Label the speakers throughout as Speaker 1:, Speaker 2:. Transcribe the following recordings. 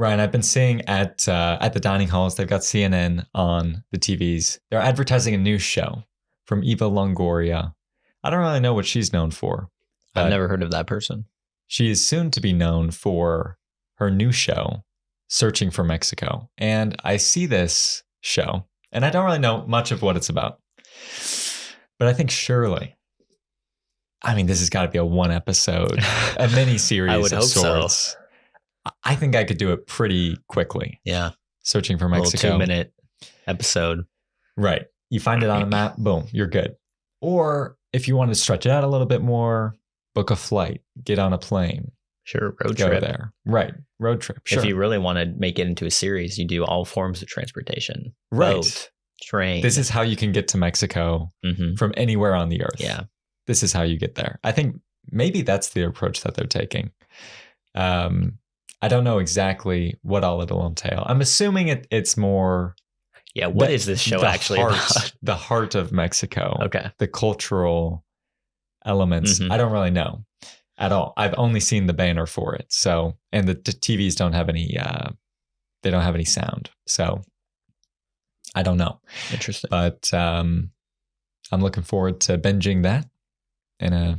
Speaker 1: Ryan, I've been seeing at the dining halls, they've got CNN on the TVs. They're advertising a new show from Eva Longoria. I don't really know what she's known for.
Speaker 2: I've never heard of that person.
Speaker 1: She is soon to be known for her new show, Searching for Mexico. And I see this show, and I don't really know much of what it's about. But I think surely, I mean, this has got to be a one episode, a mini series
Speaker 2: I would
Speaker 1: of
Speaker 2: hope
Speaker 1: sorts.
Speaker 2: so.
Speaker 1: I think I could do it pretty quickly.
Speaker 2: Yeah.
Speaker 1: Searching for Mexico.
Speaker 2: A little 2-minute episode.
Speaker 1: Right. You find it on a map, boom, you're good. Or if you want to stretch it out a little bit more, book a flight, get on a plane.
Speaker 2: Sure, road
Speaker 1: go
Speaker 2: trip.
Speaker 1: There. Right. Road trip. Sure.
Speaker 2: If you really want to make it into a series, you do all forms of transportation.
Speaker 1: Right.
Speaker 2: Boat, train.
Speaker 1: This is how you can get to Mexico from anywhere on the earth.
Speaker 2: Yeah.
Speaker 1: This is how you get there. I think maybe that's the approach that they're taking. I don't know exactly what all it'll entail. I'm assuming it's more.
Speaker 2: Yeah. What is this show actually about?
Speaker 1: The heart of Mexico.
Speaker 2: Okay.
Speaker 1: The cultural elements. I don't really know at all. I've only seen the banner for it. So, and the TVs don't have any, they don't have any sound. So I don't know.
Speaker 2: Interesting.
Speaker 1: But I'm looking forward to binging that in a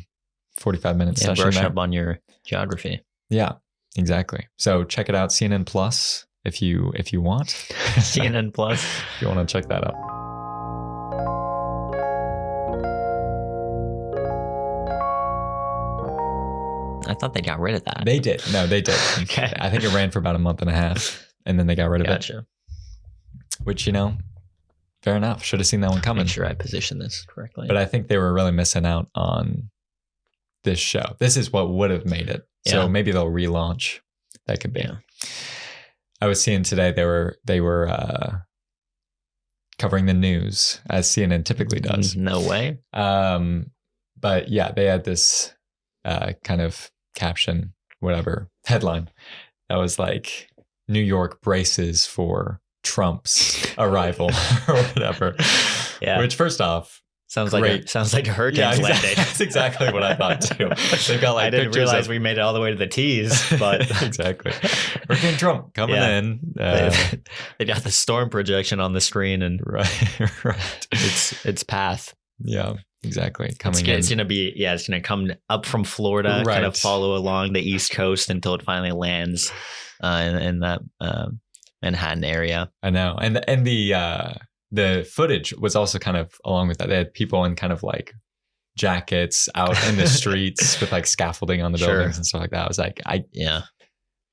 Speaker 1: 45-minute session.
Speaker 2: Brush up on your geography.
Speaker 1: Yeah, exactly. So check it out, CNN Plus, if you want.
Speaker 2: CNN Plus.
Speaker 1: If you want to check that out.
Speaker 2: I thought they got rid of that.
Speaker 1: They did. No, they did.
Speaker 2: Okay.
Speaker 1: I think it ran for about a month and a half, and then they got rid of
Speaker 2: Gotcha.
Speaker 1: it. Which, fair enough. Should have seen that one coming.
Speaker 2: Make sure I position this correctly.
Speaker 1: But I think they were really missing out on this show. This is what would have made it. So maybe they'll relaunch. That could be.
Speaker 2: Yeah.
Speaker 1: I was seeing today they were covering the news as CNN typically does.
Speaker 2: No way.
Speaker 1: But yeah, they had this kind of caption, whatever, headline that was like, New York braces for Trump's arrival or whatever.
Speaker 2: Yeah.
Speaker 1: Which, first off,
Speaker 2: sounds like a hurricane's landing.
Speaker 1: That's exactly what I thought too. They've got like
Speaker 2: I didn't realize we made it all the way to the T's, but
Speaker 1: exactly. Hurricane Trump coming in.
Speaker 2: They got the storm projection on the screen, and
Speaker 1: right.
Speaker 2: its path.
Speaker 1: Yeah, exactly. Coming in.
Speaker 2: It's gonna come up from Florida, kind of follow along the East Coast until it finally lands in that Manhattan area.
Speaker 1: I know, and the footage was also kind of along with that. They had people in kind of like jackets out in the streets with like scaffolding on the buildings and stuff like that. I was like, can't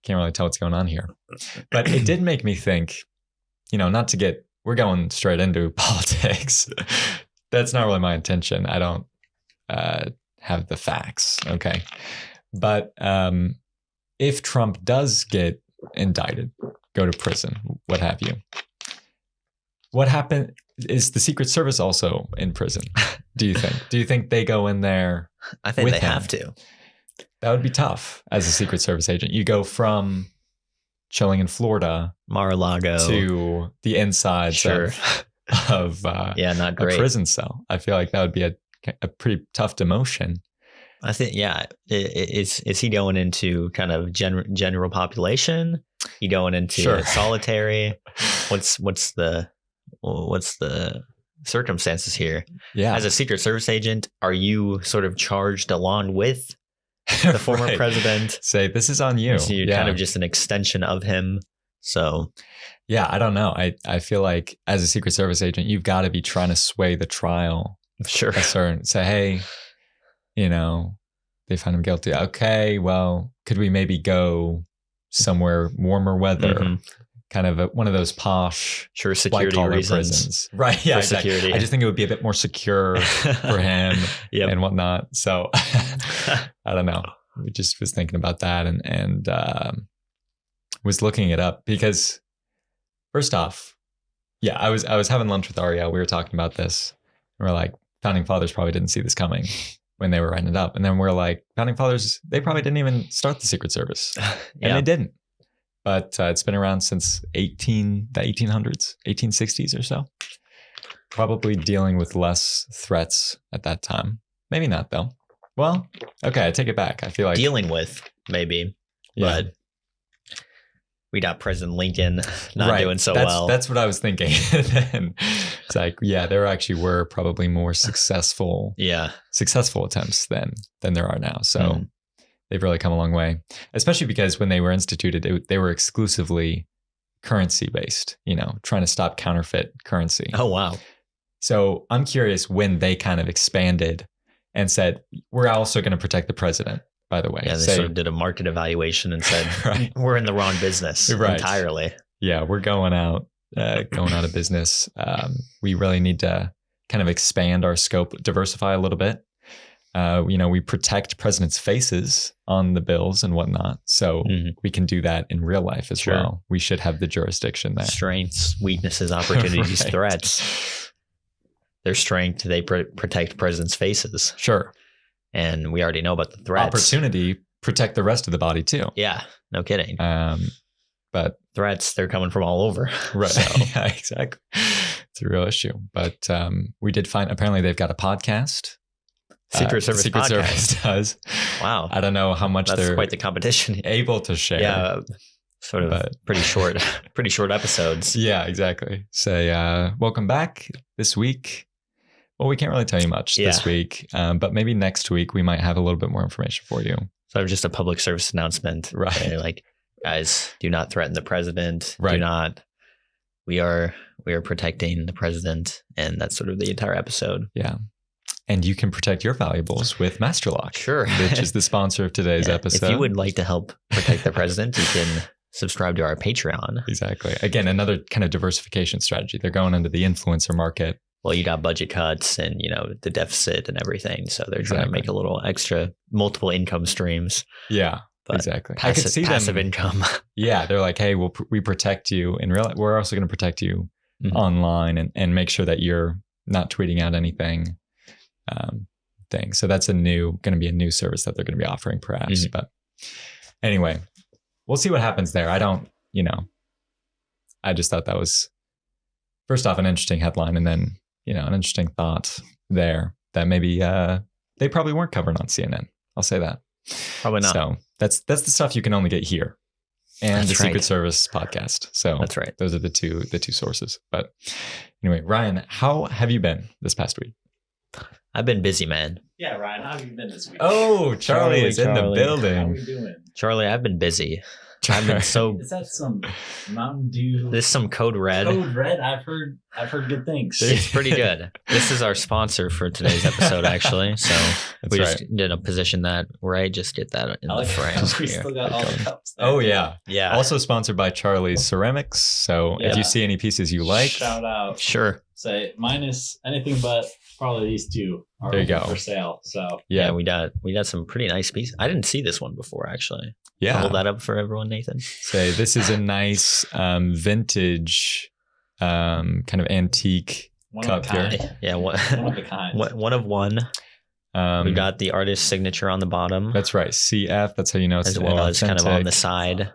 Speaker 1: really tell what's going on here. But it did make me think, we're going straight into politics. That's not really my intention. I don't have the facts. Okay. But if Trump does get indicted, go to prison, what have you, what happened? Is the Secret Service also in prison? Do you think? Do you think they go in there?
Speaker 2: I think they have to.
Speaker 1: That would be tough as a Secret Service agent. You go from chilling in Florida,
Speaker 2: Mar-a-Lago,
Speaker 1: to the insides of
Speaker 2: not great.
Speaker 1: A prison cell. I feel like that would be a pretty tough demotion.
Speaker 2: I think, is he going into kind of general population? He going into solitary? What's the circumstances here? Yeah. As a Secret Service agent, are you sort of charged along with the former president?
Speaker 1: Say, this is on you.
Speaker 2: So you're kind of just an extension of him. So,
Speaker 1: yeah, I don't know. I feel like as a Secret Service agent, you've got to be trying to sway the trial.
Speaker 2: Sure.
Speaker 1: Say, hey, they find him guilty. Okay, well, could we maybe go somewhere warmer weather? Kind of one of those posh
Speaker 2: security reasons.
Speaker 1: Prisons. Right. Yeah, exactly. Security. I just think it would be a bit more secure for him and whatnot. So I don't know. We just was thinking about that and was looking it up because first off, I was having lunch with Ariel. We were talking about this. And we're like, founding fathers probably didn't see this coming when they were writing it up. And then we're like, founding fathers, they probably didn't even start the Secret Service. And they didn't. But it's been around since the 1800s, 1860s or so. Probably dealing with less threats at that time. Maybe not, though. Well, okay, I take it back. I feel like...
Speaker 2: Dealing with, maybe. Yeah. But we got President Lincoln not doing so well.
Speaker 1: That's what I was thinking. And it's like, yeah, there actually were probably more successful attempts than there are now. So they've really come a long way, especially because when they were instituted, they were exclusively currency based, trying to stop counterfeit currency.
Speaker 2: Oh, wow.
Speaker 1: So I'm curious when they kind of expanded and said, we're also going to protect the president, by the way.
Speaker 2: Yeah, they sort of did a market evaluation and said, we're in the wrong business entirely.
Speaker 1: Yeah, we're going out of business. We really need to kind of expand our scope, diversify a little bit. We protect presidents' faces on the bills and whatnot. So we can do that in real life as well. We should have the jurisdiction there.
Speaker 2: Strengths, weaknesses, opportunities, threats. Their strength, they protect presidents' faces.
Speaker 1: Sure.
Speaker 2: And we already know about the threats.
Speaker 1: Opportunity, protect the rest of the body too.
Speaker 2: Yeah, no kidding.
Speaker 1: But
Speaker 2: threats, they're coming from all over.
Speaker 1: Right. So. Yeah, exactly. It's a real issue. But we did find, apparently they've got a podcast.
Speaker 2: Secret Service
Speaker 1: does.
Speaker 2: Wow.
Speaker 1: I don't know how much
Speaker 2: That's quite the competition.
Speaker 1: Able to share.
Speaker 2: Yeah. Sort of pretty short episodes.
Speaker 1: Yeah, exactly. Say, welcome back this week. Well, we can't really tell you much this week, but maybe next week we might have a little bit more information for you.
Speaker 2: So just a public service announcement.
Speaker 1: Right.
Speaker 2: Like, guys, do not threaten the president.
Speaker 1: Right.
Speaker 2: Do not. We are protecting the president, and that's sort of the entire episode.
Speaker 1: Yeah. And you can protect your valuables with MasterLock.
Speaker 2: Sure.
Speaker 1: Which is the sponsor of today's episode.
Speaker 2: If you would like to help protect the president, you can subscribe to our Patreon.
Speaker 1: Exactly. Again, another kind of diversification strategy. They're going into the influencer market.
Speaker 2: Well, you got budget cuts and, the deficit and everything. So they're trying to make a little extra multiple income streams.
Speaker 1: Yeah, exactly.
Speaker 2: I could see passive income.
Speaker 1: Yeah. They're like, hey, we protect you in real life. We're also going to protect you online and make sure that you're not tweeting out anything. Thing. So that's going to be a new service that they're going to be offering perhaps. But anyway, we'll see what happens there. I don't, I just thought that was first off an interesting headline and then, an interesting thought there that maybe they probably weren't covered on CNN. I'll say that.
Speaker 2: Probably not.
Speaker 1: So that's the stuff you can only get here and the Secret Service podcast. So
Speaker 2: that's right.
Speaker 1: Those are the two sources. But anyway, Ryan, how have you been this past week?
Speaker 2: I've been busy, man.
Speaker 3: Yeah, Ryan, how have you been this week?
Speaker 1: Oh, Charlie is in the building.
Speaker 3: How are we doing?
Speaker 2: Charlie, I've been busy. I've been so.
Speaker 3: Is that some Mountain Dew?
Speaker 2: This is some Code Red.
Speaker 3: Code Red. I've heard good things.
Speaker 2: It's pretty good. This is our sponsor for today's episode, actually. So just did a position that right. Just get that in the frame.
Speaker 3: We still got all the cups there.
Speaker 1: Oh yeah.
Speaker 2: Also
Speaker 1: sponsored by Charlie's Ceramics. So if you see any pieces you like,
Speaker 3: shout out.
Speaker 2: Sure.
Speaker 3: Say minus anything but probably these two are
Speaker 1: there you go
Speaker 3: for sale. So
Speaker 2: yeah, we got some pretty nice pieces. I didn't see this one before actually.
Speaker 1: Yeah.
Speaker 2: Hold that up for everyone, Nathan.
Speaker 1: Say this is a nice vintage kind of antique cup here.
Speaker 2: Yeah,
Speaker 3: one of a kind.
Speaker 2: One of one. We got the artist signature on the bottom.
Speaker 1: That's right. CF. That's how you know it's
Speaker 2: as well as kind of on the side.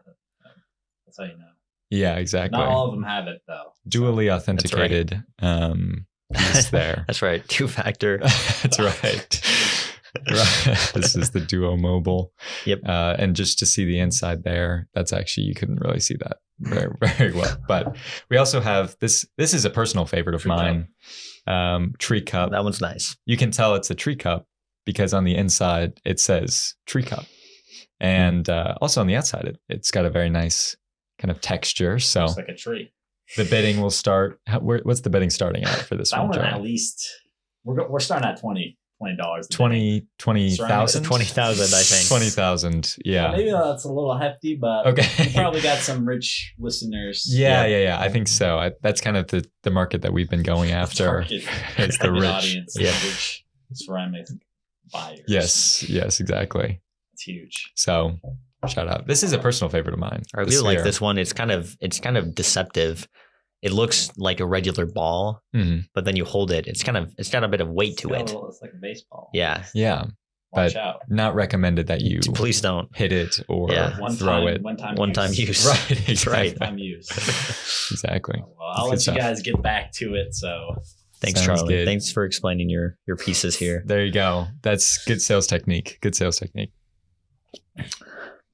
Speaker 3: That's how you know.
Speaker 1: Yeah, exactly.
Speaker 3: Not all of them have it though.
Speaker 1: Dually authenticated. Piece there.
Speaker 2: That's right. 2-factor.
Speaker 1: That's right. Right. This is the Duo Mobile.
Speaker 2: Yep.
Speaker 1: And just to see the inside there, that's actually, you couldn't really see that very, very well. But we also have this is a personal favorite of mine. Tree cup.
Speaker 2: That one's nice.
Speaker 1: You can tell it's a tree cup because on the inside it says tree cup. And also on the outside, it's got a very nice kind of texture. So
Speaker 3: looks like a tree.
Speaker 1: The bidding will start. What's the bidding starting at for this one?
Speaker 3: That one at least we're starting at $20.
Speaker 1: $20,000. 20,000,
Speaker 2: I think.
Speaker 1: 20,000. Yeah.
Speaker 3: Well, maybe that's a little hefty, but
Speaker 1: okay.
Speaker 3: We probably got some rich listeners.
Speaker 1: Yeah. I think so. That's kind of the market that we've been going after. It's the rich
Speaker 3: audience. Yeah. Rich ceramic buyers.
Speaker 1: Yes, exactly.
Speaker 3: It's huge.
Speaker 1: So shout out. This is a personal favorite of mine.
Speaker 2: I really like this one. It's kind of deceptive. It looks like a regular ball, but then you hold it. It's got a bit of weight to it.
Speaker 3: It's like a baseball.
Speaker 2: Yeah.
Speaker 3: Watch out.
Speaker 1: Not recommended that you
Speaker 2: please don't
Speaker 1: hit it or throw it.
Speaker 3: One
Speaker 2: time use.
Speaker 1: Right. Exactly.
Speaker 2: Right.
Speaker 3: One time use.
Speaker 1: Exactly.
Speaker 3: Well, I'll let you guys get back to it. So
Speaker 2: thanks,
Speaker 1: Sounds
Speaker 2: Charlie.
Speaker 1: good.
Speaker 2: Thanks for explaining your pieces here.
Speaker 1: There you go. That's good sales technique.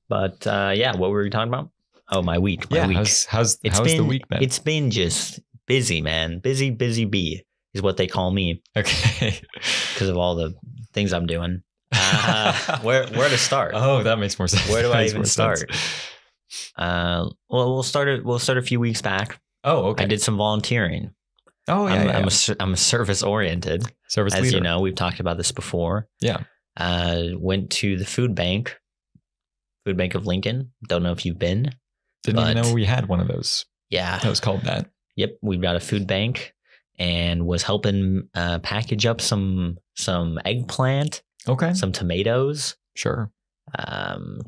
Speaker 2: But what were we talking about? Oh, my week.
Speaker 1: Yeah. How's the week been?
Speaker 2: It's been just busy, man. Busy bee is what they call me.
Speaker 1: Okay.
Speaker 2: Because of all the things I'm doing. Where to start?
Speaker 1: Oh, that makes more sense.
Speaker 2: Where do I even start? Well, we'll start a few weeks back.
Speaker 1: Oh, okay.
Speaker 2: I did some volunteering.
Speaker 1: Oh, yeah.
Speaker 2: I'm a service oriented.
Speaker 1: Service
Speaker 2: as
Speaker 1: leader.
Speaker 2: you know, we've talked about this before.
Speaker 1: Yeah.
Speaker 2: Went to the food bank of Lincoln. Don't know if you've been.
Speaker 1: Didn't even know we had one of those.
Speaker 2: Yeah.
Speaker 1: That was called that.
Speaker 2: Yep. We've got a food bank and was helping package up some eggplant.
Speaker 1: Okay.
Speaker 2: Some tomatoes.
Speaker 1: Sure.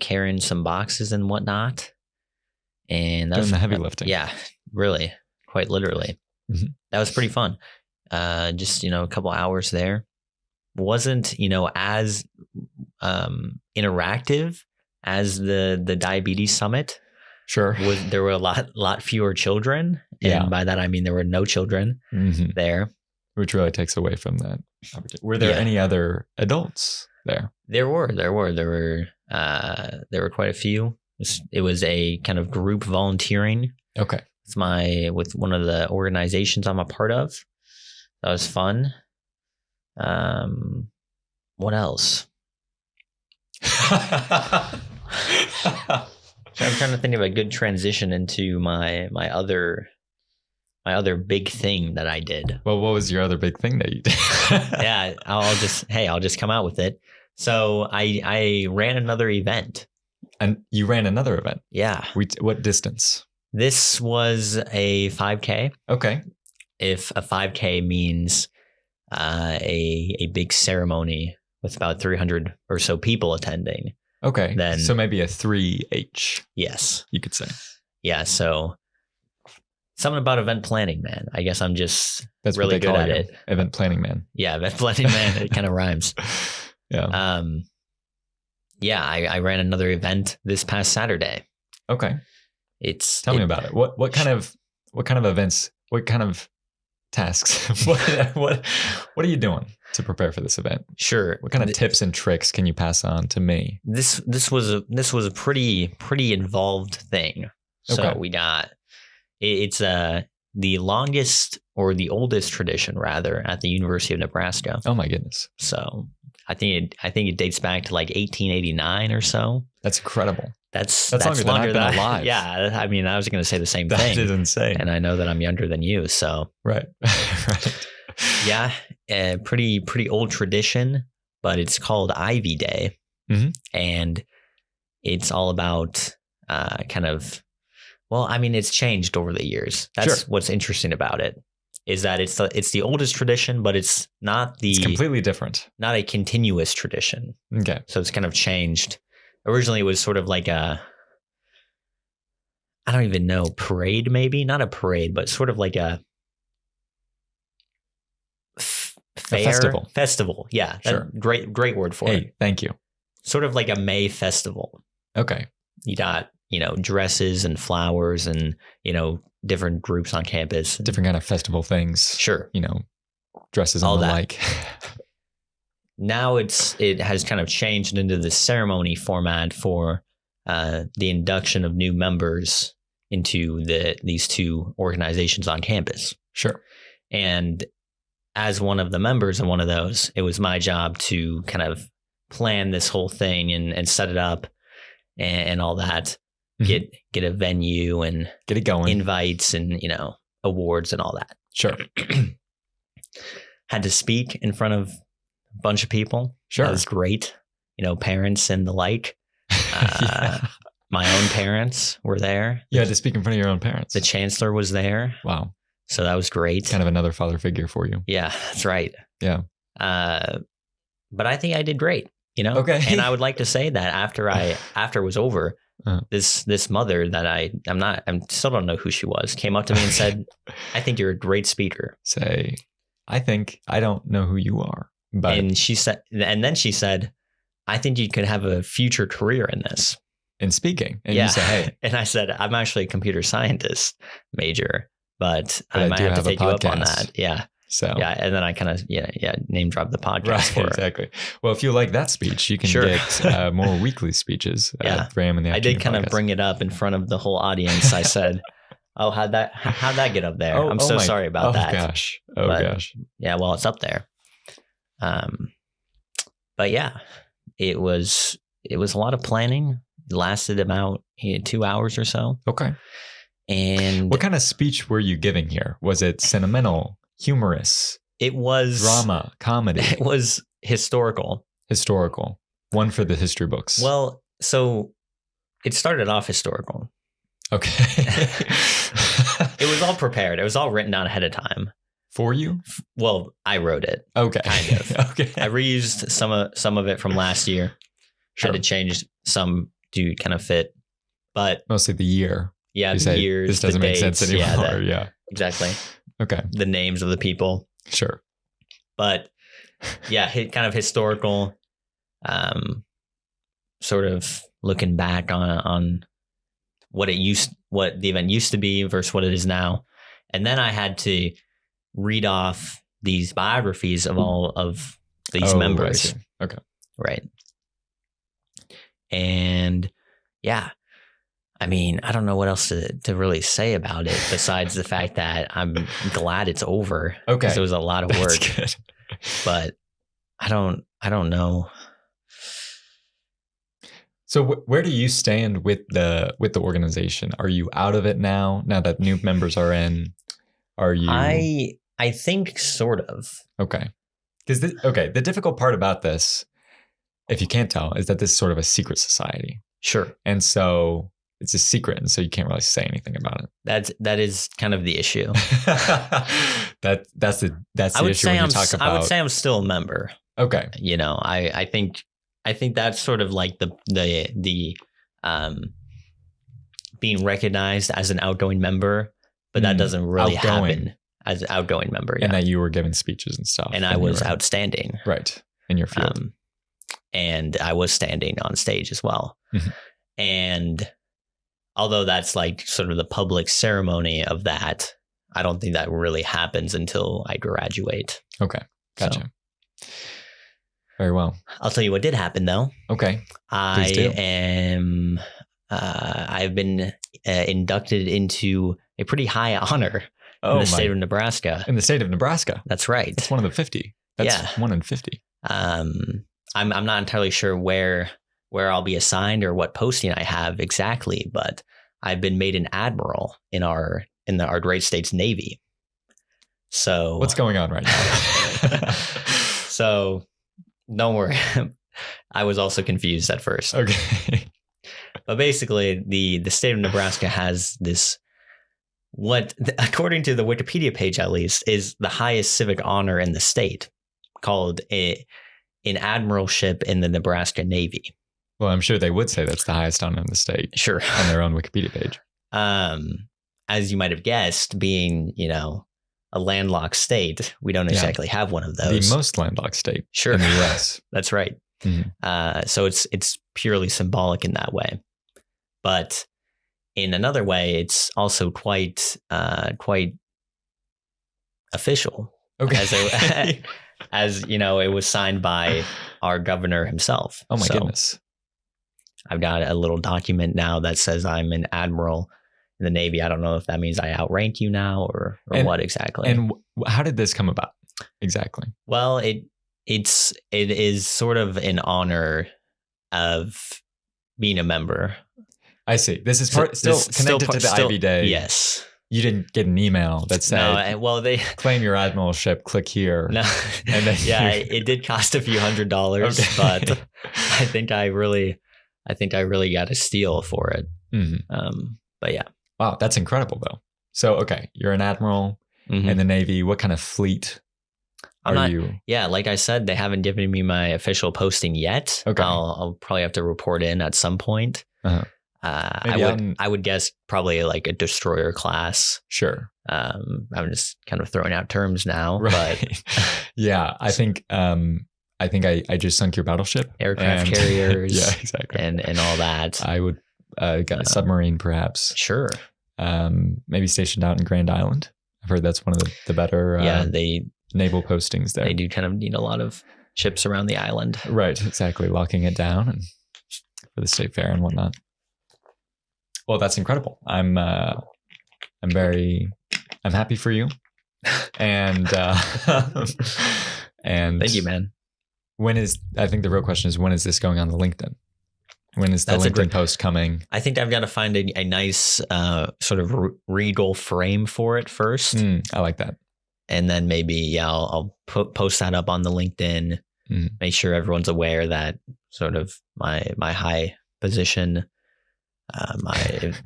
Speaker 2: Carrying some boxes and whatnot. And that's
Speaker 1: doing the heavy lifting.
Speaker 2: Yeah, really. Quite literally.
Speaker 1: Mm-hmm.
Speaker 2: That was pretty fun. Just, a couple hours there. Wasn't, as interactive as the diabetes summit.
Speaker 1: Sure.
Speaker 2: There were a lot fewer children. And by that, I mean, there were no children there.
Speaker 1: Which really takes away from that. Were there any other adults there?
Speaker 2: There were quite a few. It was a kind of group volunteering.
Speaker 1: Okay.
Speaker 2: It's with one of the organizations I'm a part of. That was fun. What else? I'm trying to think of a good transition into my other big thing that I did.
Speaker 1: Well, what was your other big thing that you did?
Speaker 2: Yeah, I'll just come out with it. So I ran another event.
Speaker 1: And you ran another event?
Speaker 2: Yeah.
Speaker 1: What distance?
Speaker 2: This was a 5K.
Speaker 1: Okay.
Speaker 2: If a 5K means a big ceremony with about 300 or so people attending.
Speaker 1: Okay.
Speaker 2: Then
Speaker 1: so maybe a 3H.
Speaker 2: Yes.
Speaker 1: You could say.
Speaker 2: Yeah. So something about event planning, man. I guess I'm just
Speaker 1: That's
Speaker 2: really
Speaker 1: what they
Speaker 2: good
Speaker 1: call
Speaker 2: at
Speaker 1: you.
Speaker 2: it.
Speaker 1: Event planning man.
Speaker 2: Yeah, event planning man. It kind of rhymes.
Speaker 1: Yeah.
Speaker 2: Yeah, I ran another event this past Saturday.
Speaker 1: Okay. Tell me about it. What kind of events? What kind of tasks? what are you doing to prepare for this event?
Speaker 2: Sure.
Speaker 1: What kind of tips and tricks can you pass on to me?
Speaker 2: This was a pretty involved thing. So
Speaker 1: Okay.
Speaker 2: we got it's the longest or the oldest tradition rather at the University of Nebraska.
Speaker 1: Oh my goodness.
Speaker 2: So I think it dates back to like 1889 or so.
Speaker 1: That's incredible.
Speaker 2: That's
Speaker 1: longer than I've been alive.
Speaker 2: Yeah, I mean, I was going to say the same thing.
Speaker 1: That is insane.
Speaker 2: And I know that I'm younger than you, so
Speaker 1: right. Right.
Speaker 2: Yeah, a pretty old tradition, but it's called Ivy Day, and it's all about kind of. Well, I mean, it's changed over the years. That's what's interesting about it. Is that it's the oldest tradition, but it's
Speaker 1: completely different.
Speaker 2: Not a continuous tradition.
Speaker 1: Okay.
Speaker 2: So it's kind of changed. Originally, it was sort of like I don't even know, parade maybe? Not a parade, but sort of like a fair.
Speaker 1: A
Speaker 2: festival. Yeah.
Speaker 1: Sure.
Speaker 2: Great word for it.
Speaker 1: Hey, thank you.
Speaker 2: Sort of like a May festival.
Speaker 1: Okay.
Speaker 2: You got, dresses and flowers and, different groups on campus.
Speaker 1: Different kind of festival things.
Speaker 2: Sure.
Speaker 1: Dresses
Speaker 2: all
Speaker 1: and the
Speaker 2: that.
Speaker 1: like.
Speaker 2: Now it has kind of changed into the ceremony format for the induction of new members into these two organizations on campus.
Speaker 1: Sure.
Speaker 2: And as one of the members of one of those, it was my job to kind of plan this whole thing and set it up and all that. Get a venue and
Speaker 1: get it going,
Speaker 2: invites and awards and all that.
Speaker 1: Sure.
Speaker 2: Had to speak in front of a bunch of people.
Speaker 1: Sure.
Speaker 2: That was great. Parents and the like.
Speaker 1: Yeah.
Speaker 2: My own parents were there.
Speaker 1: You had to speak in front of your own parents.
Speaker 2: The chancellor was there.
Speaker 1: Wow.
Speaker 2: So that was great.
Speaker 1: Kind of another father figure for you.
Speaker 2: Yeah, that's right.
Speaker 1: Yeah.
Speaker 2: But I think I did great,
Speaker 1: Okay.
Speaker 2: And I would like to say that after it was over, this mother that I still don't know who she was, came up to me and said, "I think you're a great speaker."
Speaker 1: Say, I think I don't know who you are, but
Speaker 2: then she said, "I think you could have a future career in this."
Speaker 1: In speaking. And you say, hey.
Speaker 2: And I said, "I'm actually a computer scientist major, but I might have to take you up on that." Yeah.
Speaker 1: So
Speaker 2: yeah, and then I kind of name drop the podcast for
Speaker 1: exactly. Well, if you like that speech, you can get more weekly speeches at 3 a.m. in the afternoon.
Speaker 2: I did kind of bring it up in front of the whole audience. I said, "Oh, how'd that get up there? I'm so sorry about that."
Speaker 1: Oh gosh.
Speaker 2: Yeah, well, it's up there. But yeah, it was a lot of planning. It lasted about 2 hours or so.
Speaker 1: Okay.
Speaker 2: And
Speaker 1: what kind of speech were you giving here? Was it sentimental, humorous?
Speaker 2: It was
Speaker 1: drama, comedy.
Speaker 2: It was historical.
Speaker 1: Historical. One for the history books.
Speaker 2: Well, so it started off historical.
Speaker 1: Okay.
Speaker 2: It was all prepared. It was all written down ahead of time.
Speaker 1: For you?
Speaker 2: Well, I wrote it.
Speaker 1: Okay.
Speaker 2: Kind of.
Speaker 1: Okay.
Speaker 2: I reused some of it from last year. Had to change some to kind of fit. But
Speaker 1: mostly the year.
Speaker 2: Yeah, the years.
Speaker 1: This doesn't make sense anymore. Yeah.
Speaker 2: Exactly.
Speaker 1: Okay.
Speaker 2: The names of the people.
Speaker 1: Sure.
Speaker 2: But yeah, kind of historical, sort of looking back on what the event used to be versus what it is now. And then I had to read off these biographies of all of these members.
Speaker 1: Okay.
Speaker 2: Right. And yeah, I mean, I don't know what else to really say about it besides the fact that I'm glad it's over.
Speaker 1: Okay.
Speaker 2: Because it was a lot of work.
Speaker 1: That's good.
Speaker 2: But I don't know.
Speaker 1: So where do you stand with the organization? Are you out of it now that new members are in? Are you?
Speaker 2: I think sort of.
Speaker 1: Okay. Because the difficult part about this, if you can't tell, is that this is sort of a secret society.
Speaker 2: Sure.
Speaker 1: And so it's a secret, and so you can't really say anything about
Speaker 2: it. That is kind of the issue.
Speaker 1: that's the issue when you talk about.
Speaker 2: I would say I'm still a member.
Speaker 1: Okay.
Speaker 2: You know, I think that's sort of like the being recognized as an outgoing member, but that doesn't really happen as an outgoing member. Yeah.
Speaker 1: And that you were giving speeches and stuff.
Speaker 2: And I was outstanding.
Speaker 1: Right. In your field.
Speaker 2: And I was standing on stage as well. Mm-hmm. And although that's like sort of the public ceremony of that, I don't think that really happens until I graduate.
Speaker 1: Okay. Gotcha. So, very well.
Speaker 2: I'll tell you what did happen though.
Speaker 1: Okay.
Speaker 2: I've been inducted into a pretty high honor in the state of Nebraska.
Speaker 1: In the state of Nebraska.
Speaker 2: That's right.
Speaker 1: It's one of the 50. That's 1 in 50.
Speaker 2: I'm not entirely sure where I'll be assigned or what posting I have exactly, but I've been made an admiral in our great state's Navy. So
Speaker 1: what's going on right now?
Speaker 2: So don't worry. I was also confused at first.
Speaker 1: Okay.
Speaker 2: But basically the state of Nebraska has this, what according to the Wikipedia page at least, is the highest civic honor in the state, called an admiralship in the Nebraska Navy.
Speaker 1: Well, I'm sure they would say that's the highest honor in the state.
Speaker 2: Sure.
Speaker 1: On their own Wikipedia page.
Speaker 2: As you might have guessed, being, a landlocked state, we don't exactly have one of those.
Speaker 1: The most landlocked state
Speaker 2: in
Speaker 1: the U.S.
Speaker 2: That's right. Mm-hmm. So it's purely symbolic in that way. But in another way, it's also quite official.
Speaker 1: Okay.
Speaker 2: As it was signed by our governor himself.
Speaker 1: Oh my goodness.
Speaker 2: I've got a little document now that says I'm an admiral in the Navy. I don't know if that means I outrank you now or what exactly.
Speaker 1: And how did this come about exactly?
Speaker 2: Well, it is sort of in honor of being a member.
Speaker 1: I see. This is still connected to the Ivy Day.
Speaker 2: Yes.
Speaker 1: You didn't get an email that said,
Speaker 2: they
Speaker 1: claim your admiralship, click here.
Speaker 2: No. And then it did cost a few $100s, okay. But I think I really got a steal for it. Mm-hmm. But yeah.
Speaker 1: Wow, that's incredible though. So, okay, you're an admiral in the Navy. What kind of fleet are you? Yeah,
Speaker 2: like I said, they haven't given me my official posting yet.
Speaker 1: Okay.
Speaker 2: I'll probably have to report in at some point.
Speaker 1: Uh-huh.
Speaker 2: I would guess probably like a destroyer class.
Speaker 1: Sure.
Speaker 2: I'm just kind of throwing out terms now,
Speaker 1: right. But yeah, I think I just sunk your battleship,
Speaker 2: aircraft carriers,
Speaker 1: yeah, exactly,
Speaker 2: and all that.
Speaker 1: I would got a submarine, perhaps.
Speaker 2: Sure.
Speaker 1: Maybe stationed out in Grand Island. I've heard that's one of the better.
Speaker 2: They
Speaker 1: naval postings there.
Speaker 2: They do kind of need a lot of ships around the island.
Speaker 1: Right, exactly. Locking it down and for the state fair and whatnot. Well, that's incredible. I'm happy for you. And and
Speaker 2: thank you, man.
Speaker 1: I think the real question is, when is this going on the LinkedIn? When is the LinkedIn post coming? I
Speaker 2: think I've got to find a nice sort of regal frame for it first.
Speaker 1: I like that.
Speaker 2: And then maybe, I'll post that up on the LinkedIn, make sure everyone's aware that sort of my high position,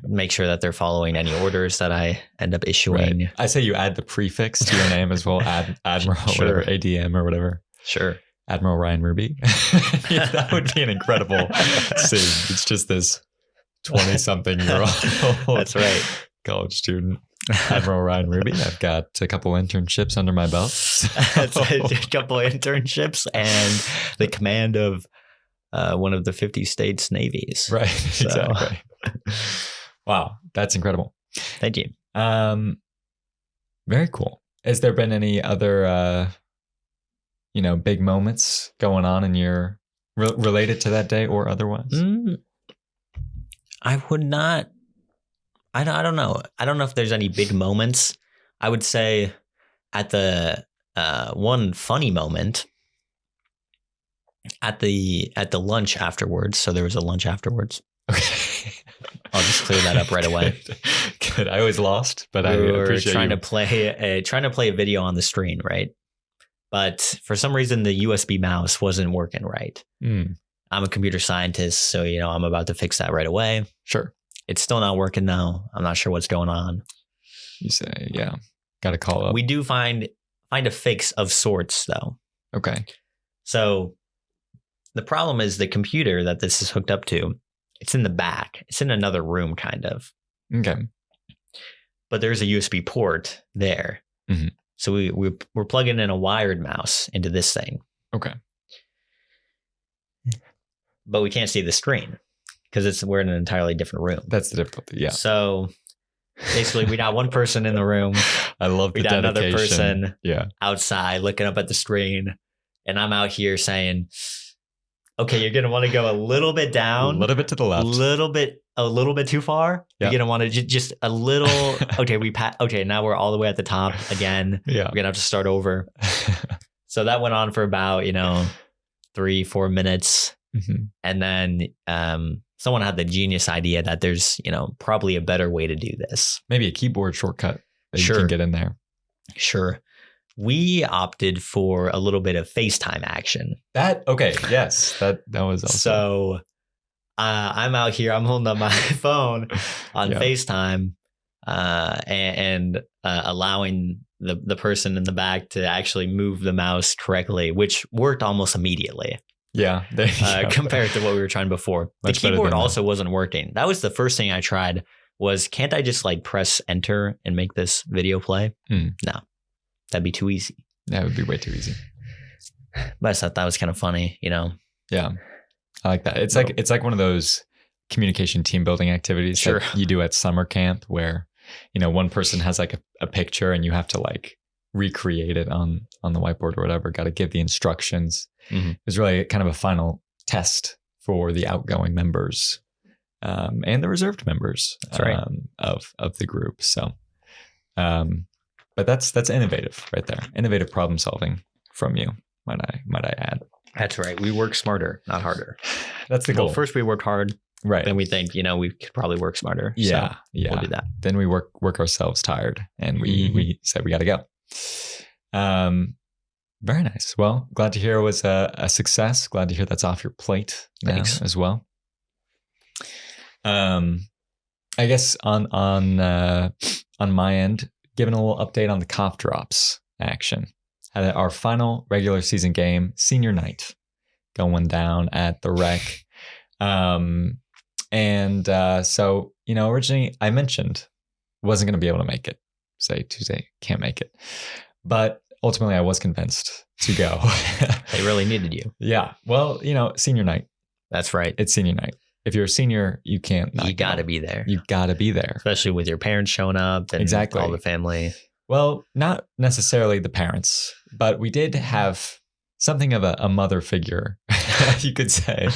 Speaker 2: make sure that they're following any orders that I end up issuing.
Speaker 1: Right. I say you add the prefix to your name as well, Admiral,
Speaker 2: sure.
Speaker 1: Whatever, ADM or whatever.
Speaker 2: Sure.
Speaker 1: Admiral Ryan Hruby. Yeah, that would be an incredible scene. It's just this 20-something-year-old.
Speaker 2: That's right.
Speaker 1: College student. Admiral Ryan Hruby. I've got a couple internships under my belt.
Speaker 2: That's a couple internships and the command of one of the 50 states navies.
Speaker 1: Right. So. Exactly. Wow. That's incredible.
Speaker 2: Thank you.
Speaker 1: Very cool. Has there been any other big moments going on in your related to that day or otherwise?
Speaker 2: I would not. I don't know. I don't know if there's any big moments. I would say at the one funny moment at the lunch afterwards. So there was a lunch afterwards.
Speaker 1: Okay.
Speaker 2: I'll just clear that up right away.
Speaker 1: Good. I was lost, but I appreciate
Speaker 2: trying to play a video on the screen, right? But for some reason, the USB mouse wasn't working right. I'm a computer scientist, so I'm about to fix that right away.
Speaker 1: Sure.
Speaker 2: It's still not working though. I'm not sure what's going on.
Speaker 1: You say, yeah, got to call up.
Speaker 2: We do find a fix of sorts though.
Speaker 1: Okay.
Speaker 2: So the problem is the computer that this is hooked up to, it's in the back. It's in another room kind of.
Speaker 1: Okay.
Speaker 2: But there's a USB port there.
Speaker 1: Mm-hmm.
Speaker 2: So we're plugging in a wired mouse into this thing.
Speaker 1: Okay.
Speaker 2: But we can't see the screen because we're in an entirely different room.
Speaker 1: That's the difficulty. Yeah.
Speaker 2: So basically, we got one person in the room.
Speaker 1: I love the dedication.
Speaker 2: Another person
Speaker 1: outside
Speaker 2: looking up at the screen, and I'm out here saying, "Okay, you're gonna want to go a little bit down,
Speaker 1: a little bit to the left,
Speaker 2: a little bit too far. Yep. You're gonna want to just a little. Okay, okay, now we're all the way at the top again.
Speaker 1: Yeah,
Speaker 2: we're gonna have to start over. So that went on for about 3-4 minutes.
Speaker 1: Mm-hmm.
Speaker 2: And then someone had the genius idea that there's, probably a better way to do this.
Speaker 1: Maybe a keyboard shortcut that you can get in there.
Speaker 2: Sure. We opted for a little bit of FaceTime action.
Speaker 1: Okay. Yes. That was also.
Speaker 2: So I'm out here. I'm holding up my phone on FaceTime and allowing the person in the back to actually move the mouse correctly, which worked almost immediately.
Speaker 1: Yeah,
Speaker 2: compared to what we were trying before.
Speaker 1: Much
Speaker 2: the keyboard also wasn't working. That was the first thing I tried was, can't I just press enter and make this video play? No, that'd be too easy.
Speaker 1: That would be way too easy.
Speaker 2: But I thought that was kind of funny,
Speaker 1: Yeah, I like that. It's like one of those communication team building activities that you do at summer camp where, one person has a picture and you have to recreate it on the whiteboard or whatever. Got to give the instructions.
Speaker 2: Mm-hmm.
Speaker 1: It was really kind of a final test for the outgoing members and the reserved members of the group. So, but that's innovative right there. Innovative problem solving from you, might I add.
Speaker 2: That's right. We work smarter, not harder.
Speaker 1: That's the goal.
Speaker 2: Well, first we work hard.
Speaker 1: Right.
Speaker 2: Then we think, we could probably work smarter.
Speaker 1: Yeah.
Speaker 2: So
Speaker 1: yeah.
Speaker 2: We'll do that.
Speaker 1: Then we work ourselves tired and we said we got to go. Very nice. Well, glad to hear it was a success. Glad to hear that's off your plate now as well. I guess on my end, giving a little update on the cough drops action. Had our final regular season game, senior night, going down at the rec. So, originally I mentioned wasn't going to be able to make it. Say Tuesday, can't make it. But ultimately I was convinced to go.
Speaker 2: They really needed you.
Speaker 1: Yeah. Well, senior night.
Speaker 2: That's right.
Speaker 1: It's senior night. If you're a senior, you can't not
Speaker 2: You got to be there.
Speaker 1: You got to be there.
Speaker 2: Especially with your parents showing up and
Speaker 1: exactly.
Speaker 2: all the family.
Speaker 1: Well, not necessarily the parents. But we did have something of a mother figure, you could say,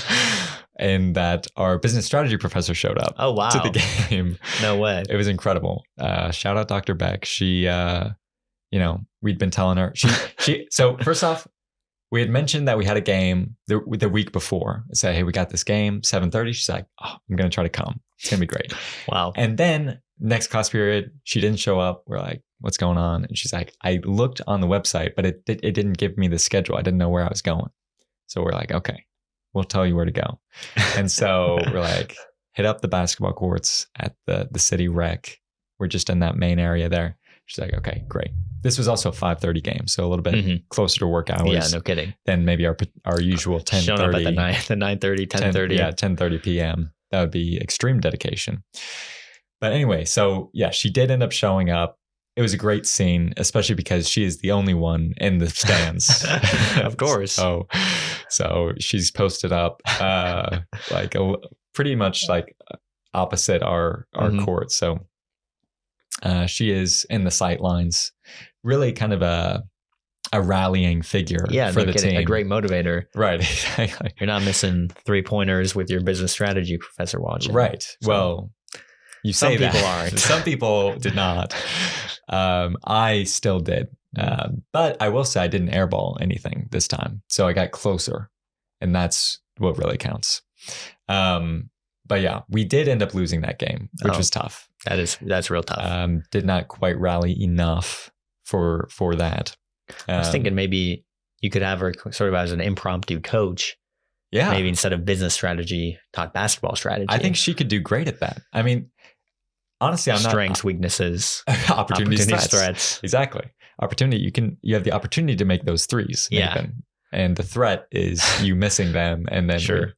Speaker 1: in that our business strategy professor showed up
Speaker 2: Oh, wow.
Speaker 1: to the game.
Speaker 2: No way.
Speaker 1: It was incredible. Shout out Dr. Beck. She, we'd been telling her. So first off, we had mentioned that we had a game the week before. I said, hey, we got this game, 7:30. She's like, oh, I'm going to try to come. It's going to be great.
Speaker 2: Wow.
Speaker 1: And then next class period, she didn't show up. We're like, what's going on? And she's like, I looked on the website, but it didn't give me the schedule. I didn't know where I was going. So we're like, okay, we'll tell you where to go. And so we're like, hit up the basketball courts at the city rec. We're just in that main area there. She's like, okay, great. This was also a 5:30 game, so a little bit closer to work hours.
Speaker 2: Yeah, no kidding.
Speaker 1: Than maybe our usual 10:30.
Speaker 2: Showing up at the 9:30, 10:30.
Speaker 1: Yeah, 10:30 p.m. That would be extreme dedication. But anyway, so yeah, she did end up showing up. It was a great scene, especially because she is the only one in the stands.
Speaker 2: Of course.
Speaker 1: So she's posted up pretty much like opposite our court. So she is in the sight lines, really kind of a rallying figure for the team.
Speaker 2: A great motivator.
Speaker 1: Right. Exactly.
Speaker 2: You're not missing 3-pointers with your business strategy professor watching.
Speaker 1: Right. So, well, you say
Speaker 2: some people
Speaker 1: that.
Speaker 2: aren't.
Speaker 1: Some people did not. I still did. But I will say I didn't airball anything this time. So I got closer, and that's what really counts. But yeah, we did end up losing that game, which was tough.
Speaker 2: That's real tough.
Speaker 1: Did not quite rally enough for that.
Speaker 2: I was thinking maybe you could have her sort of as an impromptu coach.
Speaker 1: Yeah.
Speaker 2: Maybe instead of business strategy, talk basketball strategy.
Speaker 1: I think she could do great at that. I mean, honestly,
Speaker 2: strengths, weaknesses,
Speaker 1: opportunities, threats. Exactly. Opportunity. You have the opportunity to make those threes. Nathan. And the threat is you missing them. And then,
Speaker 2: sure.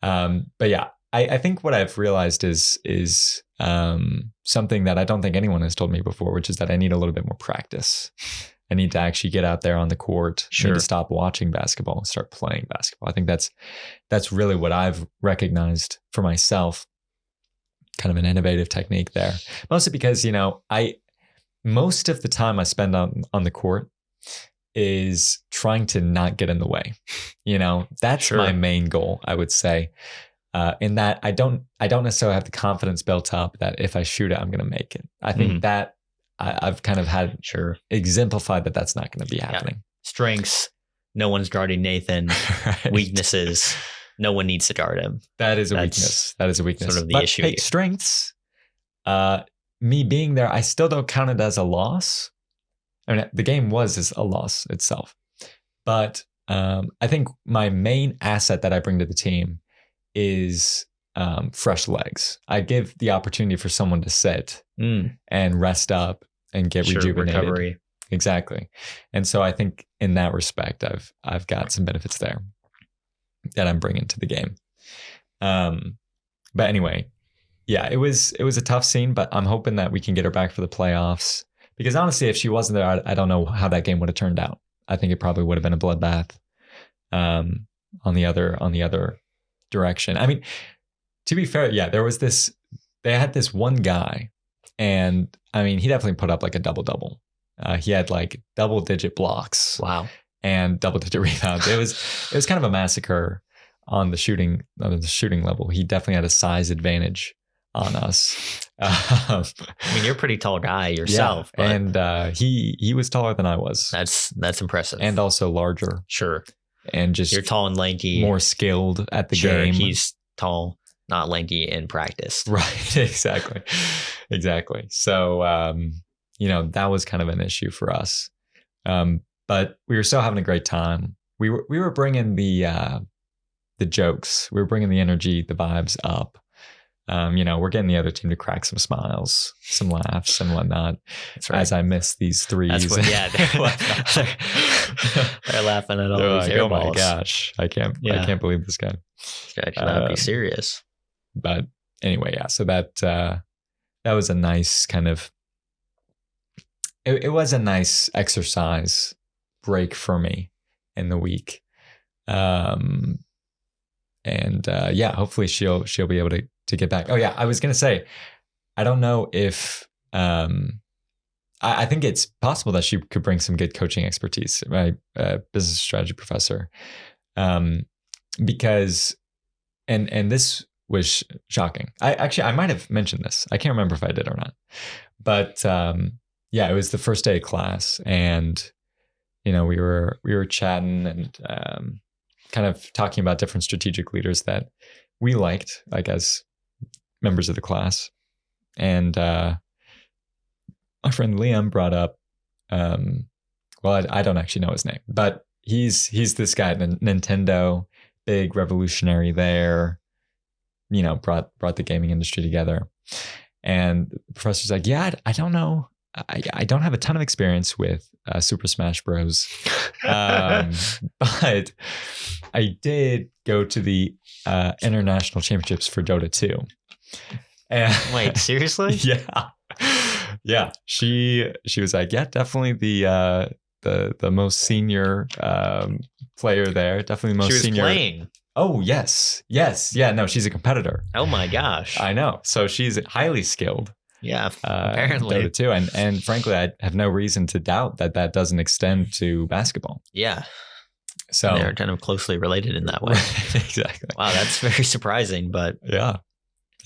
Speaker 1: But yeah, I think what I've realized is something that I don't think anyone has told me before, which is that I need a little bit more practice. I need to actually get out there on the court. Sure. I need to stop watching basketball and start playing basketball. I think that's really what I've recognized for myself. Kind of an innovative technique there. Mostly because, most of the time I spend on the court is trying to not get in the way. That's my main goal, I would say. In that I don't necessarily have the confidence built up that if I shoot it, I'm going to make it. I think that I've kind of had exemplified that that's not going to be happening.
Speaker 2: Strengths, no one's guarding Nathan. Right. Weaknesses, no one needs to guard him.
Speaker 1: That's weakness. That is a weakness.
Speaker 2: Sort of the issue.
Speaker 1: Hey, strengths, me being there, I still don't count it as a loss. I mean, the game was a loss itself. But I think my main asset that I bring to the team is fresh legs. I give the opportunity for someone to sit and rest up and get rejuvenated.
Speaker 2: Recovery.
Speaker 1: Exactly. And so I think in that respect, I've got some benefits there that I'm bringing to the game. But anyway, yeah, it was a tough scene, but I'm hoping that we can get her back for the playoffs. Because honestly, if she wasn't there, I don't know how that game would have turned out. I think it probably would have been a bloodbath on the other direction. I mean, to be fair, yeah, they had this one guy, and I mean, he definitely put up like a double-double. He had like double-digit blocks.
Speaker 2: Wow. And
Speaker 1: double-digit rebounds. It was kind of a massacre on the shooting level. He definitely had a size advantage on us.
Speaker 2: I mean, you're a pretty tall guy yourself.
Speaker 1: Yeah, and he was taller than I was.
Speaker 2: That's impressive.
Speaker 1: And also larger.
Speaker 2: Sure.
Speaker 1: And just
Speaker 2: you're tall and lanky.
Speaker 1: More skilled at the game.
Speaker 2: He's tall, not lanky in practice.
Speaker 1: Right. Exactly. So, that was kind of an issue for us. But we were still having a great time. We were bringing the jokes. We were bringing the energy, the vibes up. We're getting the other team to crack some smiles, some laughs and whatnot. That's right. As I miss these threes.
Speaker 2: That's what, they're laughing at all these air
Speaker 1: oh
Speaker 2: balls.
Speaker 1: My gosh, I can't believe this guy.
Speaker 2: This guy cannot be serious.
Speaker 1: But anyway, yeah. So that was a nice kind of. It was a nice exercise break for me in the week, and hopefully she'll be able to get back. Oh yeah, I was gonna say, I don't know if I think it's possible that she could bring some good coaching expertise, my business strategy professor, because, and this was shocking. I might have mentioned this. I can't remember if I did or not, but yeah, it was the first day of class, and we were chatting and kind of talking about different strategic leaders that we liked, like as members of the class, and my friend Liam brought up, well, I don't actually know his name, but he's this guy, Nintendo, big revolutionary there, brought the gaming industry together. And the professor's like, yeah, I don't know. I don't have a ton of experience with Super Smash Bros. But I did go to the international championships for Dota 2. And
Speaker 2: wait, seriously?
Speaker 1: Yeah. Yeah. She was like, yeah, definitely the most senior player there. Definitely the most
Speaker 2: she was
Speaker 1: senior.
Speaker 2: Playing.
Speaker 1: Oh, yes. Yeah, no, she's a competitor.
Speaker 2: Oh my gosh.
Speaker 1: I know. So she's highly skilled.
Speaker 2: Yeah, apparently.
Speaker 1: Dota 2. And frankly, I have no reason to doubt that doesn't extend to basketball.
Speaker 2: Yeah.
Speaker 1: So
Speaker 2: and they're kind of closely related in that way.
Speaker 1: Exactly.
Speaker 2: Wow, that's very surprising, but
Speaker 1: yeah,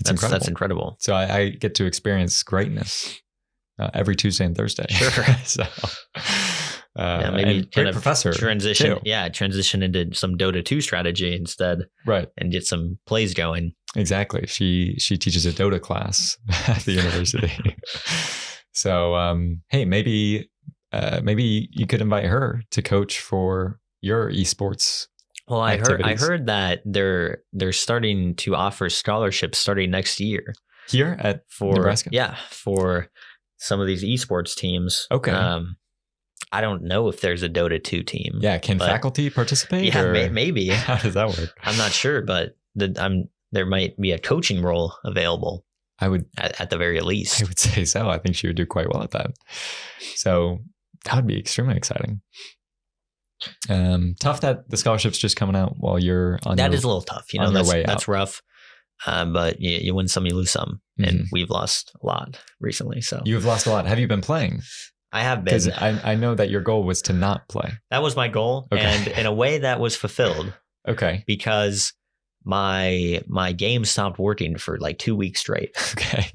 Speaker 2: that's incredible.
Speaker 1: So I get to experience greatness every Tuesday and Thursday.
Speaker 2: Sure.
Speaker 1: So
Speaker 2: yeah, maybe
Speaker 1: great professor
Speaker 2: transition.
Speaker 1: too.
Speaker 2: Yeah, transition into some Dota 2 strategy instead,
Speaker 1: right?
Speaker 2: And get some plays going.
Speaker 1: Exactly. She teaches a Dota class at the university. So hey, maybe you could invite her to coach for your esports.
Speaker 2: Well, I heard that they're starting to offer scholarships starting next year
Speaker 1: here at Nebraska.
Speaker 2: Yeah, for some of these esports teams.
Speaker 1: Okay.
Speaker 2: I don't know if there's a Dota 2 team.
Speaker 1: Yeah, can faculty participate?
Speaker 2: Yeah, maybe.
Speaker 1: How does that work?
Speaker 2: I'm not sure, but there might be a coaching role available.
Speaker 1: I would,
Speaker 2: at the very least.
Speaker 1: I would say so. I think she would do quite well at that. So that would be extremely exciting. Tough that the scholarship's just coming out while you're on. That
Speaker 2: is a little tough. That's rough. But you win some, you lose some, and we've lost a lot recently. So
Speaker 1: you've lost a lot. Have you been playing?
Speaker 2: I have been.
Speaker 1: Because I know that your goal was to not play.
Speaker 2: That was my goal,
Speaker 1: okay.
Speaker 2: And in a way that was fulfilled.
Speaker 1: Okay.
Speaker 2: Because my game stopped working for like 2 weeks straight.
Speaker 1: Okay.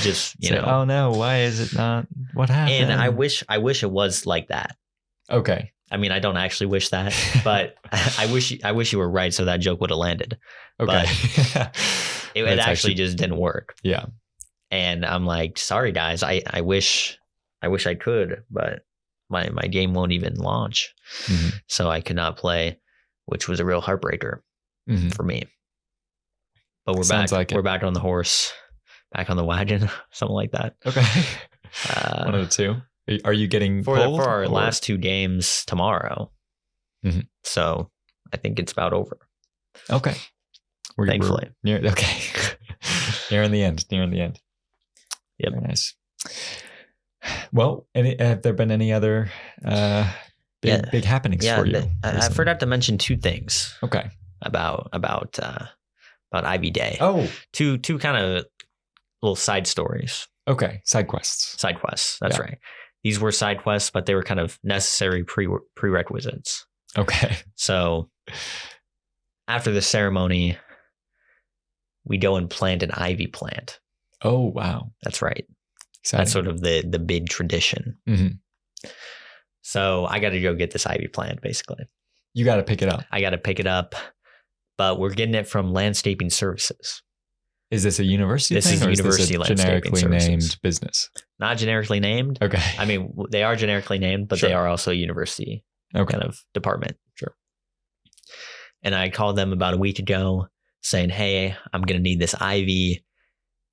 Speaker 2: Just
Speaker 1: oh no, why is it not? What happened?
Speaker 2: And I wish it was like that.
Speaker 1: Okay.
Speaker 2: I mean, I don't actually wish that, but I wish you were right, so that joke would have landed.
Speaker 1: Okay.
Speaker 2: But it actually just didn't work.
Speaker 1: Yeah.
Speaker 2: And I'm like, sorry guys, I wish I could, but my game won't even launch.
Speaker 1: Mm-hmm.
Speaker 2: So I could not play, which was a real heartbreaker for me. But we're back. We're back on the horse, back on the wagon, something like that.
Speaker 1: Okay. One of the two. Are you getting
Speaker 2: for our last 2 games tomorrow?
Speaker 1: Mm-hmm.
Speaker 2: So I think it's about over.
Speaker 1: Okay.
Speaker 2: Thankfully.
Speaker 1: We're near in the end.
Speaker 2: Yep.
Speaker 1: Very nice. Well, have there been any other big happenings for you?
Speaker 2: I forgot to mention 2 things.
Speaker 1: Okay.
Speaker 2: About Ivy Day.
Speaker 1: Oh,
Speaker 2: two kind of little side stories.
Speaker 1: Okay, side quests.
Speaker 2: That's right. These were side quests, but they were kind of necessary prerequisites.
Speaker 1: Okay.
Speaker 2: So after the ceremony, we go and plant an ivy plant.
Speaker 1: Oh, wow.
Speaker 2: That's right.
Speaker 1: Exciting.
Speaker 2: That's sort of the big tradition.
Speaker 1: Mm-hmm.
Speaker 2: So I got to go get this ivy plant, basically.
Speaker 1: You got to pick it up.
Speaker 2: I got to pick it up, but we're getting it from Landscaping Services.
Speaker 1: Is this a university
Speaker 2: thing? This is University Landscaping
Speaker 1: generically
Speaker 2: Services.
Speaker 1: Named business?
Speaker 2: Not generically named.
Speaker 1: Okay.
Speaker 2: I mean, they are generically named, but they are also a university kind of department.
Speaker 1: Sure.
Speaker 2: And I called them about a week ago saying, hey, I'm going to need this ivy.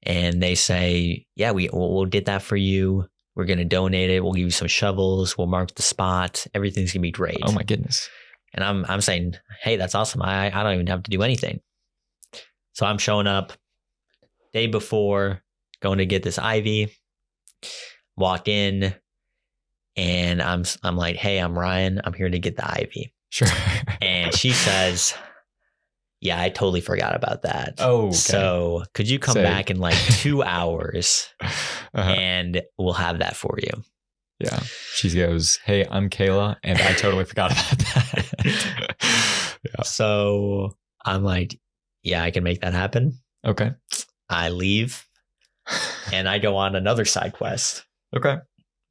Speaker 2: And they say, yeah, we'll get that for you. We're going to donate it. We'll give you some shovels. We'll mark the spot. Everything's going to be great.
Speaker 1: Oh, my goodness.
Speaker 2: And I'm saying, hey, that's awesome. I don't even have to do anything. So I'm showing up day before, going to get this ivy, walk in, and I'm like, hey, I'm Ryan. I'm here to get the ivy.
Speaker 1: Sure.
Speaker 2: And she says, yeah, I totally forgot about that.
Speaker 1: Oh, okay.
Speaker 2: So could you come back in like 2 hours and we'll have that for you?
Speaker 1: Yeah. She goes, "Hey, I'm Kayla," and I totally forgot about that. Yeah.
Speaker 2: So I'm like, yeah, I can make that happen.
Speaker 1: Okay.
Speaker 2: I leave and I go on another side quest.
Speaker 1: Okay.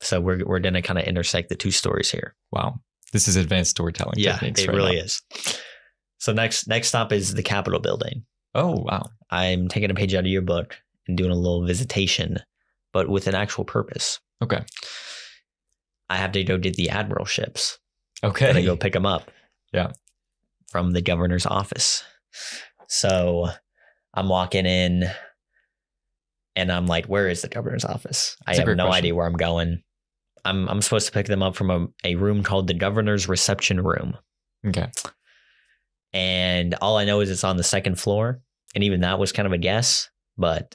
Speaker 2: So we're going to kind of intersect the two stories here.
Speaker 1: Wow. This is advanced storytelling techniques.
Speaker 2: It really is. So next stop is the Capitol building.
Speaker 1: Oh, wow.
Speaker 2: I'm taking a page out of your book and doing a little visitation, but with an actual purpose.
Speaker 1: Okay.
Speaker 2: I have to go get the Admiral ships.
Speaker 1: Okay.
Speaker 2: And I go pick them up.
Speaker 1: Yeah.
Speaker 2: From the governor's office. So I'm walking in and I'm like, where is the governor's office? I have no idea where I'm going. I'm supposed to pick them up from a room called the governor's reception room.
Speaker 1: Okay.
Speaker 2: And all I know is it's on the second floor. And even that was kind of a guess, but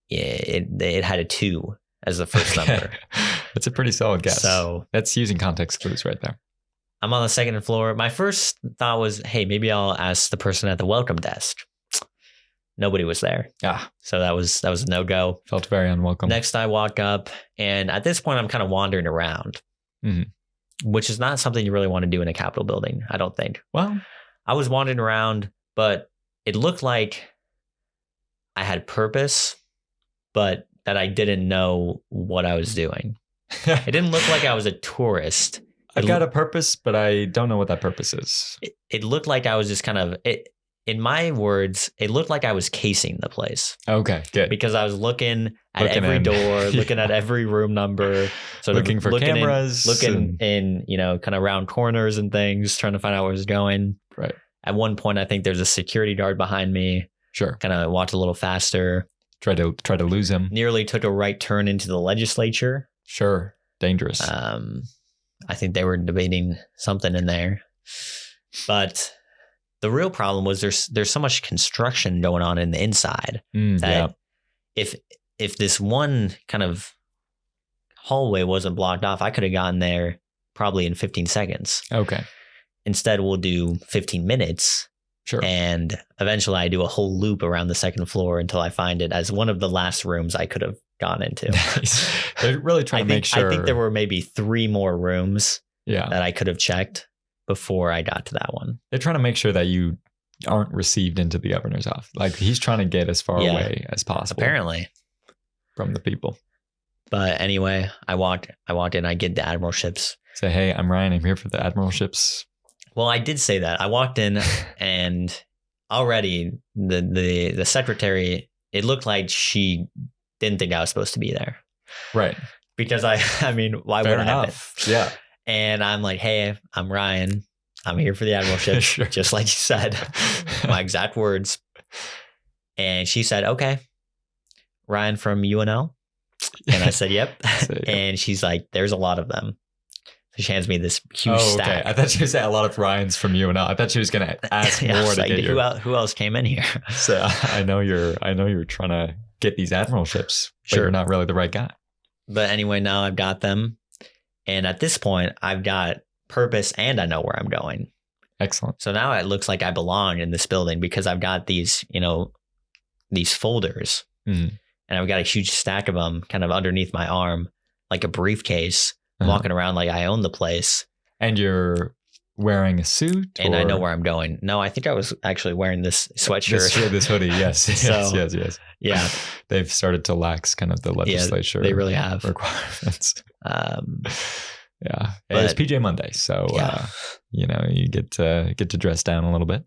Speaker 2: it had a 2 as the first number.
Speaker 1: That's a pretty solid guess.
Speaker 2: So
Speaker 1: that's using context clues right there.
Speaker 2: I'm on the second floor. My first thought was, hey, maybe I'll ask the person at the welcome desk. Nobody was there. So that was a no-go.
Speaker 1: Felt very unwelcome.
Speaker 2: Next, I walk up, and at this point, I'm kind of wandering around, which is not something you really want to do in a Capitol building, I don't think.
Speaker 1: Well,
Speaker 2: I was wandering around, but it looked like I had purpose, but that I didn't know what I was doing. It didn't look like I was a tourist.
Speaker 1: I've got a purpose, but I don't know what that purpose is.
Speaker 2: It looked like I was just kind of, in my words, it looked like I was casing the place.
Speaker 1: Okay, good.
Speaker 2: Because I was looking at every door, looking at every room number,
Speaker 1: looking for cameras,
Speaker 2: looking in, kind of round corners and things, trying to find out where I was going.
Speaker 1: Right.
Speaker 2: At one point, I think there's a security guard behind me.
Speaker 1: Sure.
Speaker 2: Kind of walked a little faster.
Speaker 1: Try to lose him.
Speaker 2: Nearly took a right turn into the legislature.
Speaker 1: Sure. Dangerous.
Speaker 2: I think they were debating something in there. But the real problem was there's so much construction going on in the inside that if this one kind of hallway wasn't blocked off, I could have gotten there probably in 15 seconds.
Speaker 1: Okay.
Speaker 2: Instead, we'll do 15 minutes.
Speaker 1: Sure.
Speaker 2: And eventually I do a whole loop around the second floor until I find it as one of the last rooms I could have gone into.
Speaker 1: Nice. They're really trying to make sure.
Speaker 2: I think there were maybe 3 more rooms that I could have checked before I got to that one.
Speaker 1: They're trying to make sure that you aren't received into the governor's office. Like he's trying to get as far away as possible.
Speaker 2: Apparently.
Speaker 1: From the people.
Speaker 2: But anyway, I walked in, I get the Admiral ships.
Speaker 1: Say, hey, I'm Ryan. I'm here for the Admiral ships.
Speaker 2: Well, I did say that. I walked in and already the secretary, it looked like she didn't think I was supposed to be there.
Speaker 1: Right.
Speaker 2: Because I mean, why would I have it?
Speaker 1: Yeah.
Speaker 2: And I'm like, hey, I'm Ryan. I'm here for the Admiral ship,
Speaker 1: Sure.
Speaker 2: Just like you said, my exact words. And she said, okay, Ryan from UNL. And I said, yep. And she's like, there's a lot of them. So she hands me this huge stack.
Speaker 1: I thought she was saying a lot of Ryans from UNL. I thought she was going to ask more to get you.
Speaker 2: Who else came in here?
Speaker 1: So I know you're trying to get these Admiral ships, but
Speaker 2: Sure.
Speaker 1: You're not really the right guy.
Speaker 2: But anyway, now I've got them. And at this point, I've got purpose and I know where I'm going.
Speaker 1: Excellent.
Speaker 2: So now it looks like I belong in this building because I've got these, these folders and I've got a huge stack of them kind of underneath my arm, like a briefcase. I'm walking around like I own the place.
Speaker 1: And you're wearing a suit?
Speaker 2: And I know where I'm going. No, I think I was actually wearing this sweatshirt.
Speaker 1: This hoodie, yes. Yes.
Speaker 2: Yeah.
Speaker 1: They've started to lax kind of the legislature.
Speaker 2: They really have.
Speaker 1: Requirements. Yeah.
Speaker 2: But,
Speaker 1: it's PJ Monday, so you get to dress down a little bit.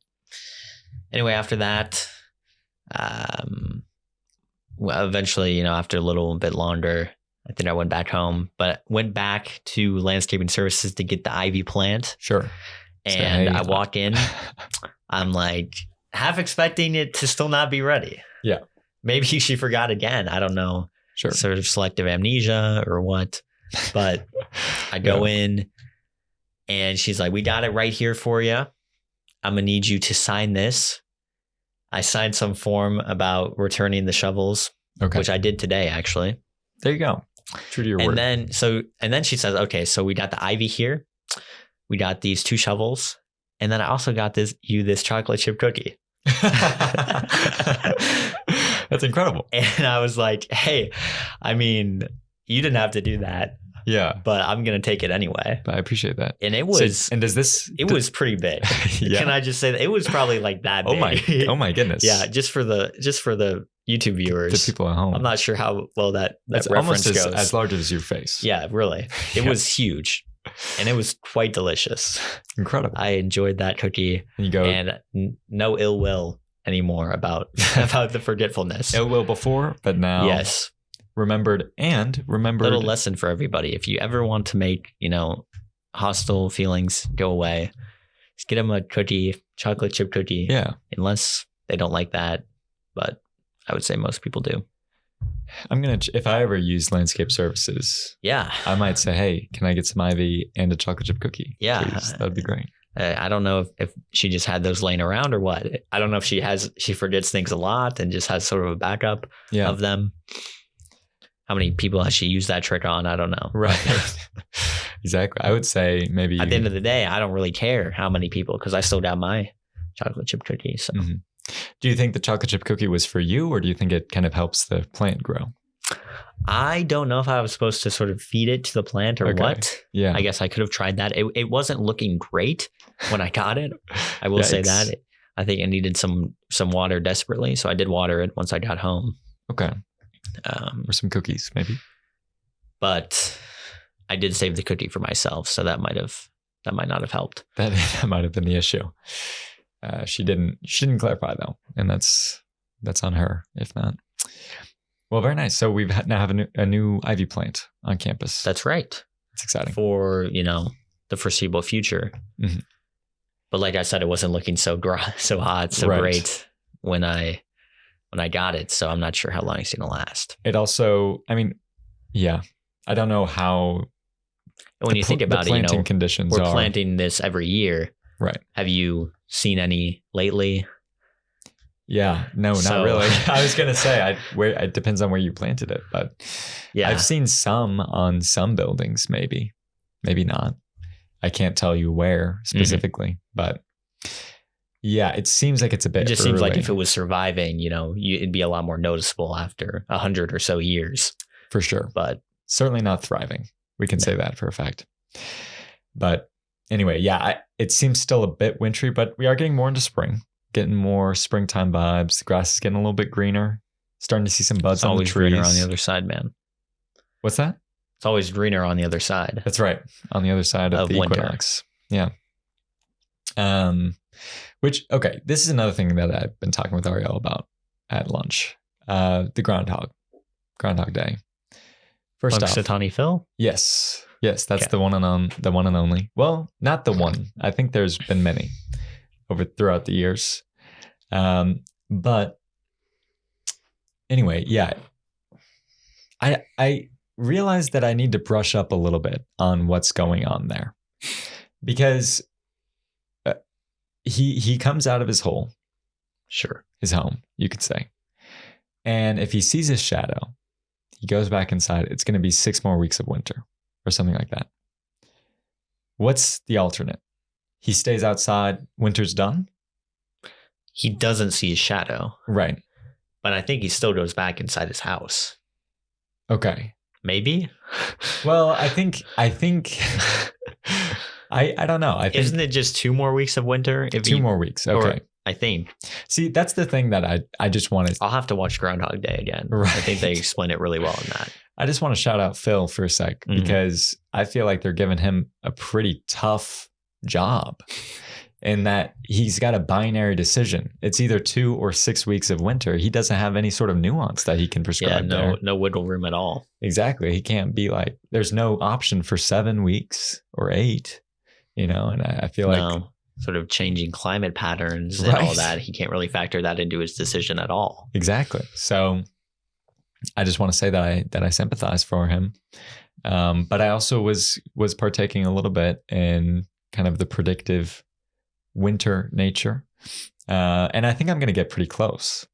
Speaker 2: Anyway, after that, eventually, after a little bit longer, I think I went back home, but went back to landscaping services to get the ivy plant.
Speaker 1: Sure.
Speaker 2: And I walk in, I'm like half expecting it to still not be ready.
Speaker 1: Yeah.
Speaker 2: Maybe she forgot again. I don't know.
Speaker 1: Sure.
Speaker 2: Sort of selective amnesia or what. But I go in and she's like, we got it right here for you. I'm going to need you to sign this. I signed some form about returning the shovels, which I did today, actually.
Speaker 1: There you go. True to your word.
Speaker 2: And then she says, okay, so we got the ivy here. We got these 2 shovels. And then I also got this chocolate chip cookie.
Speaker 1: That's incredible.
Speaker 2: And I was like, hey, I mean, you didn't have to do that.
Speaker 1: Yeah.
Speaker 2: but I'm going to take it anyway.
Speaker 1: But I appreciate that.
Speaker 2: And it was, it was pretty big.
Speaker 1: Yeah.
Speaker 2: Can I just say that it was probably like that big?
Speaker 1: Oh my goodness.
Speaker 2: Yeah. Just for the YouTube viewers.
Speaker 1: The people at home.
Speaker 2: I'm not sure how well that
Speaker 1: That's
Speaker 2: reference
Speaker 1: almost
Speaker 2: goes.
Speaker 1: as large as your face.
Speaker 2: Yeah, really. It was huge. And it was quite delicious.
Speaker 1: Incredible.
Speaker 2: I enjoyed that cookie.
Speaker 1: And you go,
Speaker 2: And no ill will anymore about the forgetfulness.
Speaker 1: ill will before, but now
Speaker 2: Yes.
Speaker 1: remembered.
Speaker 2: Little lesson for everybody. If you ever want to make, hostile feelings go away, just get them a cookie, chocolate chip cookie.
Speaker 1: Yeah.
Speaker 2: Unless they don't like that. But I would say most people do.
Speaker 1: if I ever use landscape services,
Speaker 2: Yeah.
Speaker 1: I might say, hey, can I get some ivy and a chocolate chip cookie?
Speaker 2: Yeah.
Speaker 1: Please? That'd be great.
Speaker 2: I don't know if she just had those laying around or what. I don't know if she forgets things a lot and just has sort of a backup of them. How many people has she used that trick on? I don't know.
Speaker 1: Right. Exactly. I would say maybe
Speaker 2: at the end of the day, I don't really care how many people because I still got my chocolate chip cookie. So.
Speaker 1: Mm-hmm. Do you think the chocolate chip cookie was for you, or do you think it kind of helps the plant grow?
Speaker 2: I don't know if I was supposed to sort of feed it to the plant or what.
Speaker 1: Yeah.
Speaker 2: I guess I could have tried that. It wasn't looking great when I got it. I will say that. I think it needed some water desperately. So I did water it once I got home.
Speaker 1: Okay. Or some cookies, maybe.
Speaker 2: But I did save the cookie for myself. So that might not have helped.
Speaker 1: That might have been the issue. She didn't clarify though. And that's on her, if not. Well, very nice. So we now have a new ivy plant on campus.
Speaker 2: That's right.
Speaker 1: It's exciting.
Speaker 2: For, the foreseeable future. Mm-hmm. But like I said, it wasn't looking so hot, so great when I got it. So I'm not sure how long it's going to last.
Speaker 1: It also, I don't know how.
Speaker 2: When you think about
Speaker 1: it, conditions
Speaker 2: we're planting this every year.
Speaker 1: Right.
Speaker 2: Have you seen any lately?
Speaker 1: Yeah, no, not really. I was going to say, it depends on where you planted it, but yeah, I've seen some on some buildings, maybe not. I can't tell you where specifically, but yeah, it seems like it's a bit.
Speaker 2: It just seems like if it was surviving, it'd be a lot more noticeable after 100 or so years.
Speaker 1: For sure.
Speaker 2: But
Speaker 1: certainly not thriving. We can say that for a fact. But anyway, yeah, it seems still a bit wintry, but we are getting more into spring. Getting more springtime vibes. The grass is getting a little bit greener. Starting to see some buds on the trees.
Speaker 2: It's always greener on the other side, man.
Speaker 1: What's that?
Speaker 2: It's always greener on the other side.
Speaker 1: That's right. On the other side of the
Speaker 2: winter.
Speaker 1: Equinox. Yeah. This is another thing that I've been talking with Ariel about at lunch. The Groundhog Day. First off.
Speaker 2: Punxsutawney Phil?
Speaker 1: Yes. Yes, that's the one and only. Well, not the one. I think there's been many throughout the years. But anyway, yeah. I realized that I need to brush up a little bit on what's going on there. Because he comes out of his hole.
Speaker 2: Sure.
Speaker 1: His home, you could say. And if he sees his shadow, he goes back inside. It's going to be 6 more weeks of winter or something like that. What's the alternate? He stays outside. Winter's done.
Speaker 2: He doesn't see his shadow.
Speaker 1: Right.
Speaker 2: But I think he still goes back inside his house.
Speaker 1: Okay.
Speaker 2: Maybe.
Speaker 1: Well, I think I don't know.
Speaker 2: Isn't it just 2 more weeks of winter?
Speaker 1: 2 more weeks. Okay.
Speaker 2: I think.
Speaker 1: See, that's the thing that I just want to.
Speaker 2: I'll have to watch Groundhog Day again.
Speaker 1: Right.
Speaker 2: I think they explain it really well in that.
Speaker 1: I just want to shout out Phil for a sec because I feel like they're giving him a pretty tough job in that he's got a binary decision. It's either 2 or 6 weeks of winter. He doesn't have any sort of nuance that he can prescribe.
Speaker 2: Yeah, no wiggle room at all.
Speaker 1: Exactly. He can't be like, there's no option for 7 weeks or 8, and I feel like
Speaker 2: sort of changing climate patterns and all that. He can't really factor that into his decision at all.
Speaker 1: Exactly. So I just want to say that I sympathize for him. But I also was partaking a little bit in kind of the predictive winter nature. And I think I'm going to get pretty close.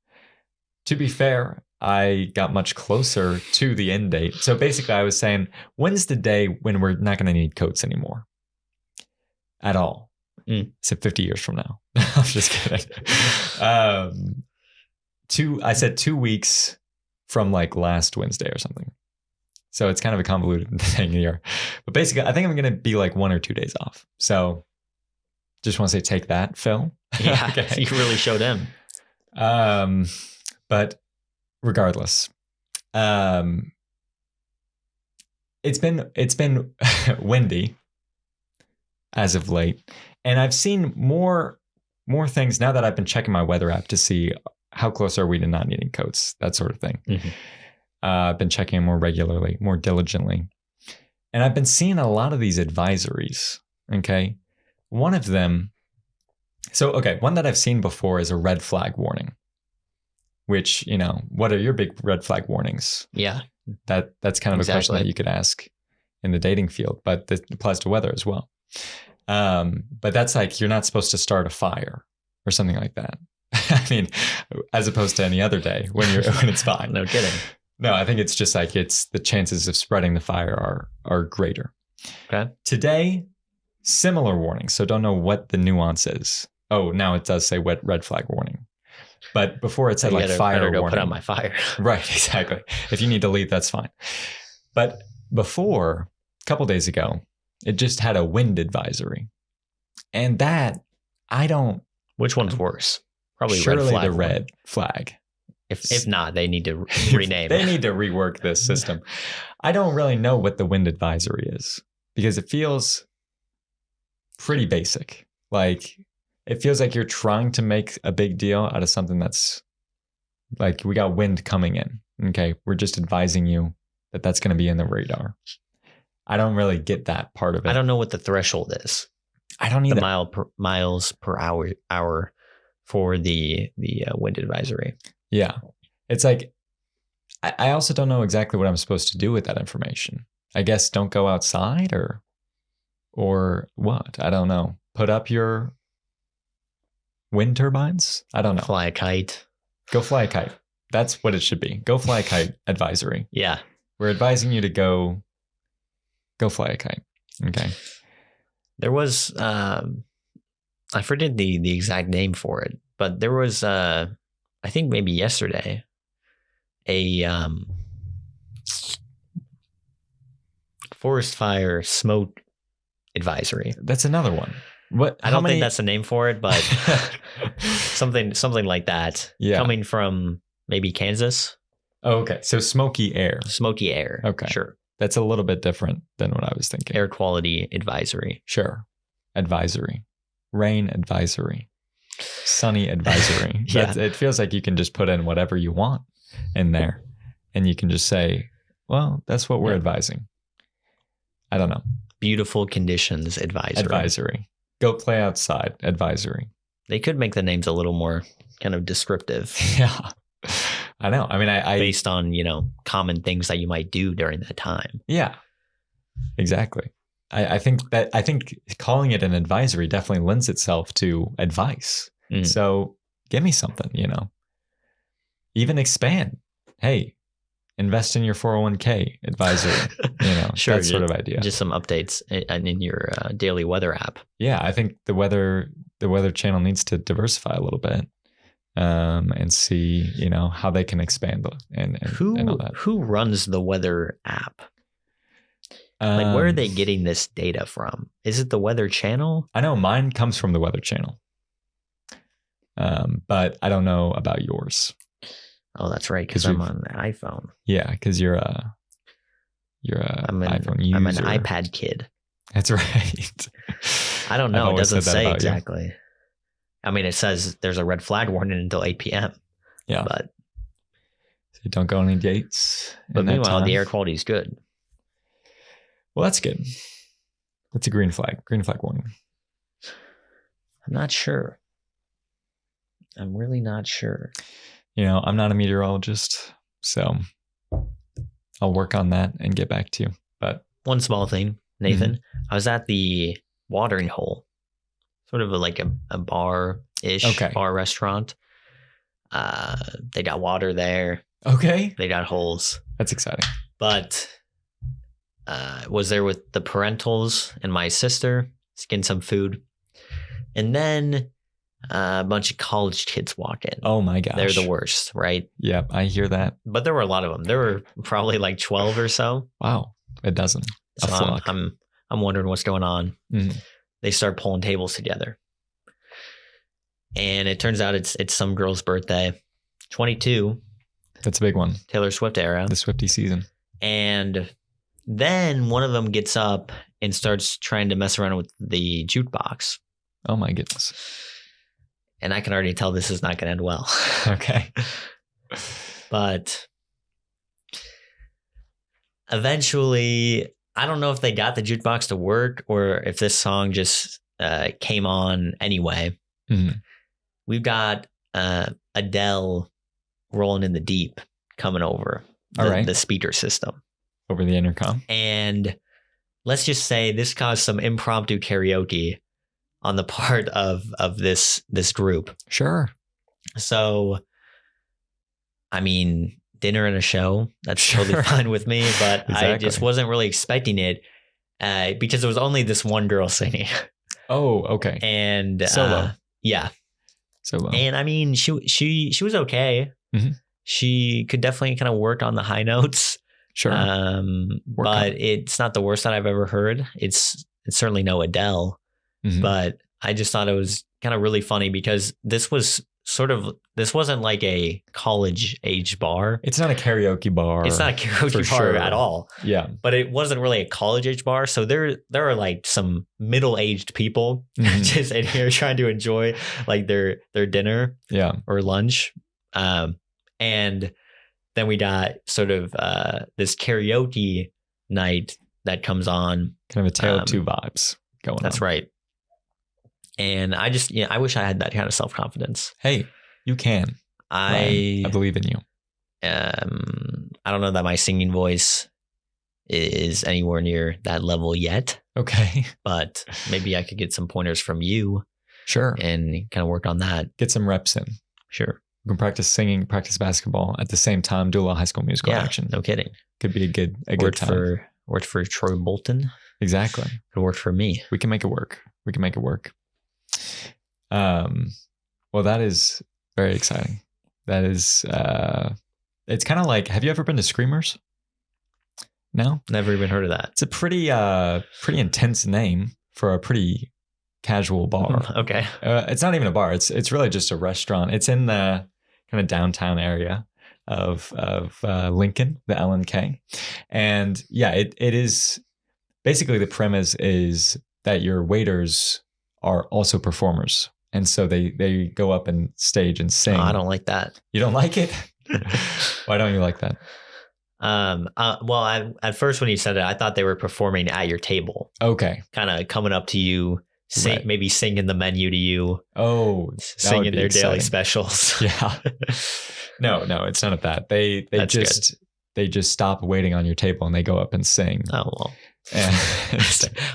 Speaker 1: To be fair, I got much closer to the end date. So basically I was saying, when's the day when we're not going to need coats anymore? At all. So 50 years from now. I'm just kidding. I said 2 weeks from like last Wednesday or something. So it's kind of a convoluted thing here. But basically, I think I'm going to be like 1 or 2 days off. So just want to say take that, Phil.
Speaker 2: Yeah,
Speaker 1: Okay.
Speaker 2: you really showed him.
Speaker 1: But regardless, it's been windy as of late. And I've seen more things now that I've been checking my weather app to see how close are we to not needing coats, that sort of thing.
Speaker 2: Mm-hmm.
Speaker 1: I've been checking them more regularly, more diligently. And I've been seeing a lot of these advisories. Okay. One of them, one that I've seen before is a red flag warning, which, what are your big red flag warnings?
Speaker 2: Yeah.
Speaker 1: That's kind of a question that you could ask in the dating field, but that applies to weather as well. But that's like, you're not supposed to start a fire or something like that. I mean, as opposed to any other day when it's fine.
Speaker 2: No kidding.
Speaker 1: No, I think it's just like it's the chances of spreading the fire are greater.
Speaker 2: Okay.
Speaker 1: Today, similar warning. So don't know what the nuance is. Oh, now it does say red flag warning. But before it said like fire
Speaker 2: better go
Speaker 1: warning.
Speaker 2: Put out my fire.
Speaker 1: Right, exactly. If you need to leave, that's fine. But before, a couple days ago, it just had a wind advisory. And that, I don't...
Speaker 2: Which one's worse? Probably
Speaker 1: surely the red flag.
Speaker 2: If not, they need to rename.
Speaker 1: They need to rework this system. I don't really know what the wind advisory is because it feels pretty basic. Like it feels like you're trying to make a big deal out of something that's like, we got wind coming in. Okay. We're just advising you that that's going to be in the radar. I don't really get that part of it.
Speaker 2: I don't know what the threshold is.
Speaker 1: I don't either.
Speaker 2: The miles per hour for the wind advisory.
Speaker 1: Yeah. It's like, I also don't know exactly what I'm supposed to do with that information. I guess don't go outside or what? I don't know. Put up your wind turbines? I don't know.
Speaker 2: Fly a kite.
Speaker 1: Go fly a kite. That's what it should be. Go fly a kite advisory.
Speaker 2: Yeah.
Speaker 1: We're advising you to go fly a kite. Okay.
Speaker 2: There was, I forget the exact name for it, but there was, I think maybe yesterday, a forest fire smoke advisory.
Speaker 1: That's another one. What?
Speaker 2: I don't think that's the name for it, but something like that.
Speaker 1: Yeah.
Speaker 2: Coming from maybe Kansas.
Speaker 1: Oh, okay. So smoky air.
Speaker 2: Smoky air.
Speaker 1: Okay.
Speaker 2: Sure.
Speaker 1: That's a little bit different than what I was thinking.
Speaker 2: Air quality advisory.
Speaker 1: Sure. Advisory. Rain advisory. Sunny advisory.
Speaker 2: Yeah.
Speaker 1: It feels like you can just put in whatever you want in there. And you can just say, well, that's what we're advising. I don't know.
Speaker 2: Beautiful conditions advisory.
Speaker 1: Advisory. Go play outside advisory.
Speaker 2: They could make the names a little more kind of descriptive.
Speaker 1: Yeah. I know. I mean,
Speaker 2: based on, common things that you might do during that time.
Speaker 1: Yeah, exactly. I think calling it an advisory definitely lends itself to advice. Mm. So give me something, even expand. Hey, invest in your 401k advisory,
Speaker 2: sure,
Speaker 1: that sort of idea.
Speaker 2: Just some updates in your daily weather app.
Speaker 1: Yeah. I think the weather channel needs to diversify a little bit. And see, how they can expand and all that.
Speaker 2: Who runs the weather app? Like, where are they getting this data from? Is it the Weather Channel?
Speaker 1: I know mine comes from the Weather Channel, but I don't know about yours.
Speaker 2: Oh, that's right, because I'm on the iPhone.
Speaker 1: Yeah, because you're an iPhone user.
Speaker 2: I'm an iPad kid.
Speaker 1: That's right.
Speaker 2: I don't know. It doesn't say exactly. You. I mean, it says there's a red flag warning until 8 p.m.
Speaker 1: Yeah.
Speaker 2: But
Speaker 1: so you don't go on any dates.
Speaker 2: But meanwhile, the air quality is good.
Speaker 1: Well, that's good. That's a green flag. Green flag warning.
Speaker 2: I'm not sure. I'm really not sure.
Speaker 1: I'm not a meteorologist, so I'll work on that and get back to you. But
Speaker 2: one small thing, Nathan, I was at the watering hole. Sort of like a bar-ish, bar restaurant. They got water there.
Speaker 1: Okay.
Speaker 2: They got holes.
Speaker 1: That's exciting.
Speaker 2: But was there with the parentals and my sister, getting some food. And then a bunch of college kids walk in.
Speaker 1: Oh my gosh.
Speaker 2: They're the worst, right?
Speaker 1: Yeah, I hear that.
Speaker 2: But there were a lot of them. There were probably like 12 or so.
Speaker 1: Wow. A dozen. A
Speaker 2: So
Speaker 1: flock.
Speaker 2: I'm wondering what's going on.
Speaker 1: Mhm.
Speaker 2: They start pulling tables together. And it turns out it's some girl's birthday. 22,
Speaker 1: That's a big one.
Speaker 2: Taylor Swift era.
Speaker 1: The Swiftie season.
Speaker 2: And then one of them gets up and starts trying to mess around with the jukebox.
Speaker 1: Oh my goodness.
Speaker 2: And I can already tell this is not going to end well.
Speaker 1: Okay.
Speaker 2: But eventually, I don't know if they got the jukebox to work or if this song just came on anyway.
Speaker 1: Mhm.
Speaker 2: We've got Adele rolling in the deep coming over
Speaker 1: All right.
Speaker 2: the speaker system.
Speaker 1: Over the intercom.
Speaker 2: And let's just say this caused some impromptu karaoke on the part of this group.
Speaker 1: Sure.
Speaker 2: So, I mean, dinner and a show, that's totally
Speaker 1: Sure.
Speaker 2: fine with me, but I just
Speaker 1: Exactly.
Speaker 2: wasn't really expecting it because it was only this one girl singing.
Speaker 1: Oh, okay.
Speaker 2: And
Speaker 1: Solo.
Speaker 2: yeah.
Speaker 1: Solo.
Speaker 2: And I mean, she was okay.
Speaker 1: Mhm.
Speaker 2: She could definitely kind of work on the high notes.
Speaker 1: Sure. Work
Speaker 2: But it's not the worst that I've ever heard. It's certainly no Adele,
Speaker 1: Mhm.
Speaker 2: but I just thought it was kind of really funny because this wasn't like a college age bar.
Speaker 1: It's not a karaoke bar.
Speaker 2: It's not a karaoke
Speaker 1: for
Speaker 2: bar
Speaker 1: sure.
Speaker 2: at all.
Speaker 1: Yeah.
Speaker 2: But it wasn't really a college age bar. So there are like some middle-aged people
Speaker 1: Mhm.
Speaker 2: just in here trying to enjoy like their dinner
Speaker 1: Yeah.
Speaker 2: or lunch. And then we got sort of this karaoke night that comes on.
Speaker 1: Kind of a tale of two vibes going on.
Speaker 2: That's right. And I just, I wish I had that kind of self-confidence.
Speaker 1: Hey, you can. Ryan, I believe in you.
Speaker 2: I don't know that my singing voice is anywhere near that level yet,
Speaker 1: Okay.
Speaker 2: but maybe I could get some pointers from you
Speaker 1: Sure.
Speaker 2: and kind of work on that.
Speaker 1: Get some reps in.
Speaker 2: Sure.
Speaker 1: You can practice singing, practice basketball at the same time, do a little High School Musical
Speaker 2: Yeah,
Speaker 1: action.
Speaker 2: no kidding.
Speaker 1: Could be a good
Speaker 2: Worked
Speaker 1: time.
Speaker 2: for Troy Bolton.
Speaker 1: Exactly.
Speaker 2: It worked for me.
Speaker 1: We can make it work. We can make it work. Well, that is very exciting. That is, it's kind of like, have you ever been to Screamers? No?
Speaker 2: Never even heard of that.
Speaker 1: It's a pretty intense name for a pretty casual bar.
Speaker 2: Okay.
Speaker 1: It's not even a bar. It's really just a restaurant. It's in the kind of downtown area of Lincoln, the LNK. And yeah, it is basically the premise is that your waiters are also performers. And so they go up and stage and sing.
Speaker 2: Oh, I don't like that.
Speaker 1: You don't like it? Why don't you like that?
Speaker 2: Well, at first when you said it, I thought they were performing at your table,
Speaker 1: Okay.
Speaker 2: kind of coming up to you,
Speaker 1: Right.
Speaker 2: maybe singing the menu to you,
Speaker 1: Oh,
Speaker 2: singing their daily
Speaker 1: exciting.
Speaker 2: specials.
Speaker 1: Yeah. No, it's none of that. They
Speaker 2: That's
Speaker 1: just stop waiting on your table and they go up and sing.
Speaker 2: Oh, well.
Speaker 1: And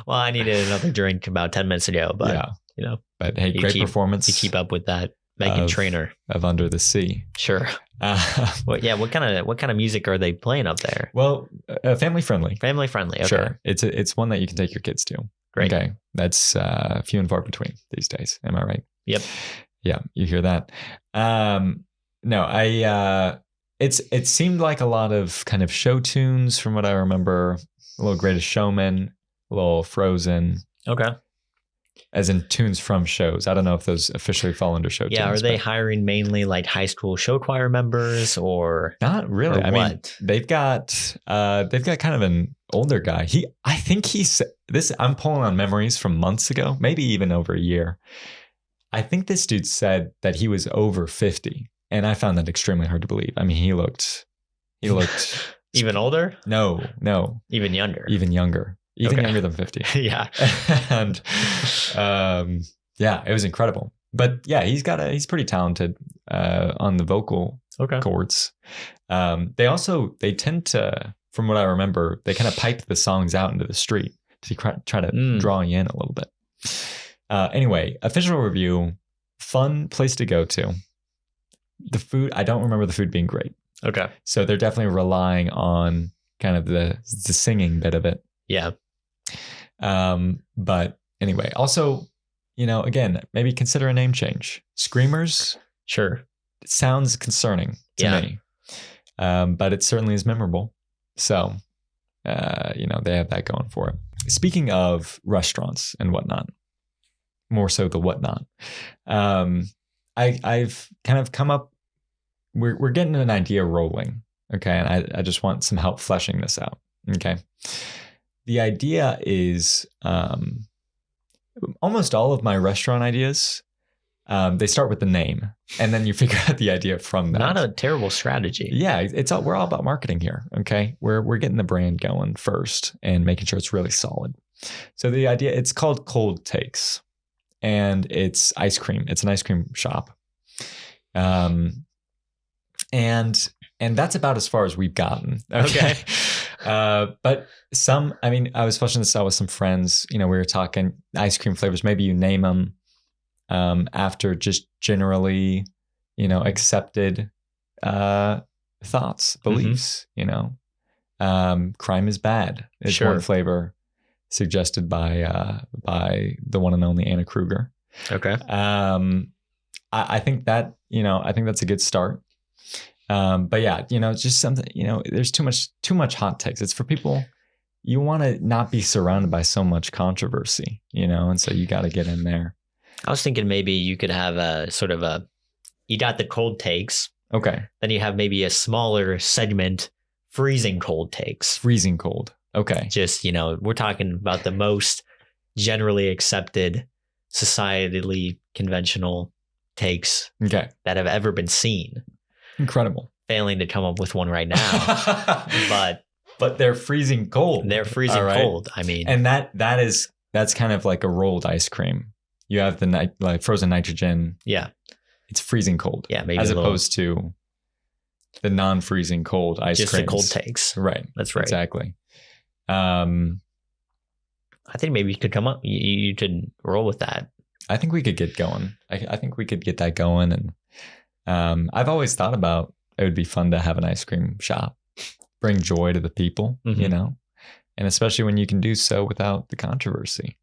Speaker 2: Well, I needed another drink about 10 minutes ago, but
Speaker 1: yeah. But hey,
Speaker 2: you
Speaker 1: great performance.
Speaker 2: you keep up with that Meghan Trainor.
Speaker 1: of Under the Sea.
Speaker 2: Sure. Well, yeah. What kind of music are they playing up there?
Speaker 1: Well, family friendly.
Speaker 2: Family friendly. Okay.
Speaker 1: Sure. It's one that you can take your kids to.
Speaker 2: Great.
Speaker 1: Okay. That's few and far between these days. Am I right?
Speaker 2: Yep.
Speaker 1: Yeah, you hear that. No, it seemed like a lot of kind of show tunes from what I remember. A little Greatest Showman, a little Frozen,
Speaker 2: Okay.
Speaker 1: as in tunes from shows. I don't know if those officially fall under show
Speaker 2: Yeah.
Speaker 1: tunes.
Speaker 2: Are they
Speaker 1: but
Speaker 2: hiring mainly like high school show choir members or?
Speaker 1: not really?
Speaker 2: or
Speaker 1: I mean,
Speaker 2: what?
Speaker 1: they've got kind of an older guy. I think he's this. I'm pulling on memories from months ago, maybe even over a year. I think this dude said that he was over 50, and I found that extremely hard to believe. I mean, he looked
Speaker 2: Even older?
Speaker 1: no,
Speaker 2: Even younger?
Speaker 1: even younger,
Speaker 2: Okay.
Speaker 1: younger than 50.
Speaker 2: Yeah.
Speaker 1: And yeah, it was incredible. But yeah, he's pretty talented on the vocal
Speaker 2: Okay.
Speaker 1: chords. They tend to, from what I remember, they kind of pipe the songs out into the street to try to draw you in a little bit. Anyway, official review, fun place to go to. The food, I don't remember the food being great.
Speaker 2: Okay.
Speaker 1: So they're definitely relying on kind of the singing bit of it.
Speaker 2: Yeah.
Speaker 1: But anyway, also again, maybe consider a name change. Screamers.
Speaker 2: Sure.
Speaker 1: It sounds concerning to me, but it certainly is memorable. So, they have that going for it. Speaking of restaurants and whatnot, more so the whatnot, I've kind of come up. We're getting an idea rolling, okay, and I just want some help fleshing this out, okay. The idea is almost all of my restaurant ideas. They start with the name, and then you figure out the idea from that.
Speaker 2: Not a terrible strategy.
Speaker 1: Yeah, we're all about marketing here. Okay, we're getting the brand going first and making sure it's really solid. So the idea, it's called Cold Takes, and it's ice cream. It's an ice cream shop, and that's about as far as we've gotten. Okay. But I was fleshing this out with some friends. We were talking ice cream flavors. Maybe you name them after just generally, accepted thoughts, beliefs. Crime is bad is one flavor suggested by the one and only Anna Kruger.
Speaker 2: Okay.
Speaker 1: I think that I think that's a good start. But yeah, it's just something. There's too much hot takes. It's for people. You want to not be surrounded by so much controversy, and so you got to get in there.
Speaker 2: I was thinking maybe you could have you got the cold takes.
Speaker 1: Okay.
Speaker 2: Then you have maybe a smaller segment, freezing cold takes.
Speaker 1: Freezing cold. Okay.
Speaker 2: Just, we're talking about the most generally accepted, societally conventional takes that have ever been seen.
Speaker 1: Incredible.
Speaker 2: Failing to come up with one right now.
Speaker 1: But they're freezing cold.
Speaker 2: They're freezing cold. I mean.
Speaker 1: And that's kind of like a rolled ice cream. You have the frozen nitrogen.
Speaker 2: Yeah.
Speaker 1: It's freezing cold.
Speaker 2: Yeah, maybe
Speaker 1: as opposed to the non-freezing cold ice cream.
Speaker 2: Just the cold takes.
Speaker 1: Right.
Speaker 2: That's right.
Speaker 1: Exactly.
Speaker 2: I think maybe you could come up. You could roll with that.
Speaker 1: I think we could get going. I think we could get that going. And I've always thought about it would be fun to have an ice cream shop, bring joy to the people, and especially when you can do so without the controversy.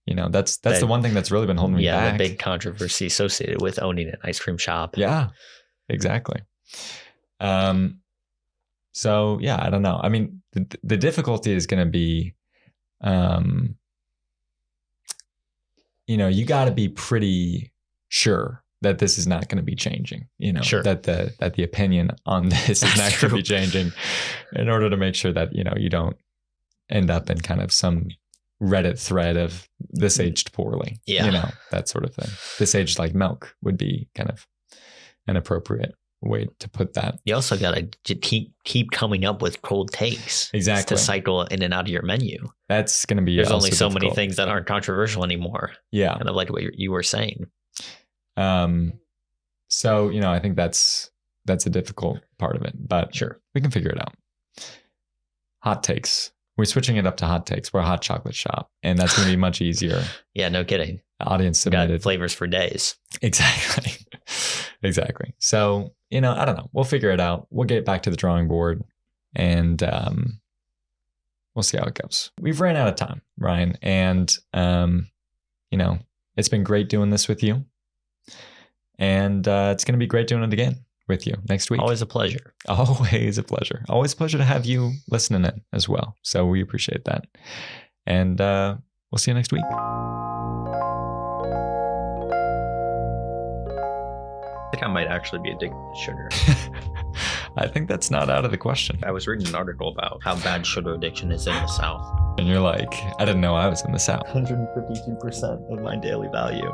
Speaker 1: That's the one thing that's really been holding me back.
Speaker 2: Yeah, the big controversy associated with owning an ice cream shop.
Speaker 1: Yeah, exactly. So yeah, I don't know. I mean, the difficulty is going to be, you got to be pretty sure that this is not going to be changing.
Speaker 2: Sure.
Speaker 1: that the opinion on this is not going to be changing, in order to make sure that you don't end up in kind of some Reddit thread of this aged poorly.
Speaker 2: Yeah.
Speaker 1: That sort of thing. This aged like milk would be kind of an appropriate way to put that.
Speaker 2: You also got to keep coming up with cold takes.
Speaker 1: Exactly.
Speaker 2: To cycle in and out of your menu.
Speaker 1: That's going to be
Speaker 2: There's only so many things that aren't controversial anymore.
Speaker 1: Yeah.
Speaker 2: Kind of like what you were saying.
Speaker 1: So, I think that's a difficult part of it, but
Speaker 2: sure,
Speaker 1: we can figure it out. Hot takes. We're switching it up to hot takes. We're a hot chocolate shop, and that's going to be much easier.
Speaker 2: Yeah, no kidding.
Speaker 1: Audience submitted.
Speaker 2: Got flavors for days.
Speaker 1: Exactly. Exactly. So, I don't know. We'll figure it out. We'll get back to the drawing board, and we'll see how it goes. We've ran out of time, Ryan, and it's been great doing this with you, and it's going to be great doing it again with you next week.
Speaker 2: Always a pleasure.
Speaker 1: Always a pleasure. Always a pleasure to have you listening in as well. So we appreciate that. And we'll see you next week.
Speaker 2: I think I might actually be addicted to sugar.
Speaker 1: I think that's not out of the question.
Speaker 2: I was reading an article about how bad sugar addiction is in the South.
Speaker 1: And you're like, I didn't know I was in the South.
Speaker 2: 152% of my daily value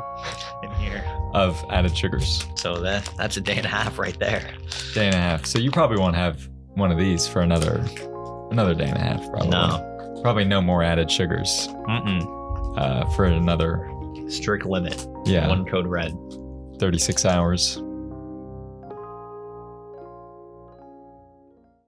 Speaker 2: in here.
Speaker 1: Of added sugars.
Speaker 2: So that's a day and a half right there.
Speaker 1: Day and a half. So you probably won't have one of these for another day and a half, probably.
Speaker 2: No.
Speaker 1: Probably no more added sugars.
Speaker 2: Mm-mm.
Speaker 1: For another...
Speaker 2: strict limit.
Speaker 1: Yeah.
Speaker 2: One code red.
Speaker 1: 36 hours.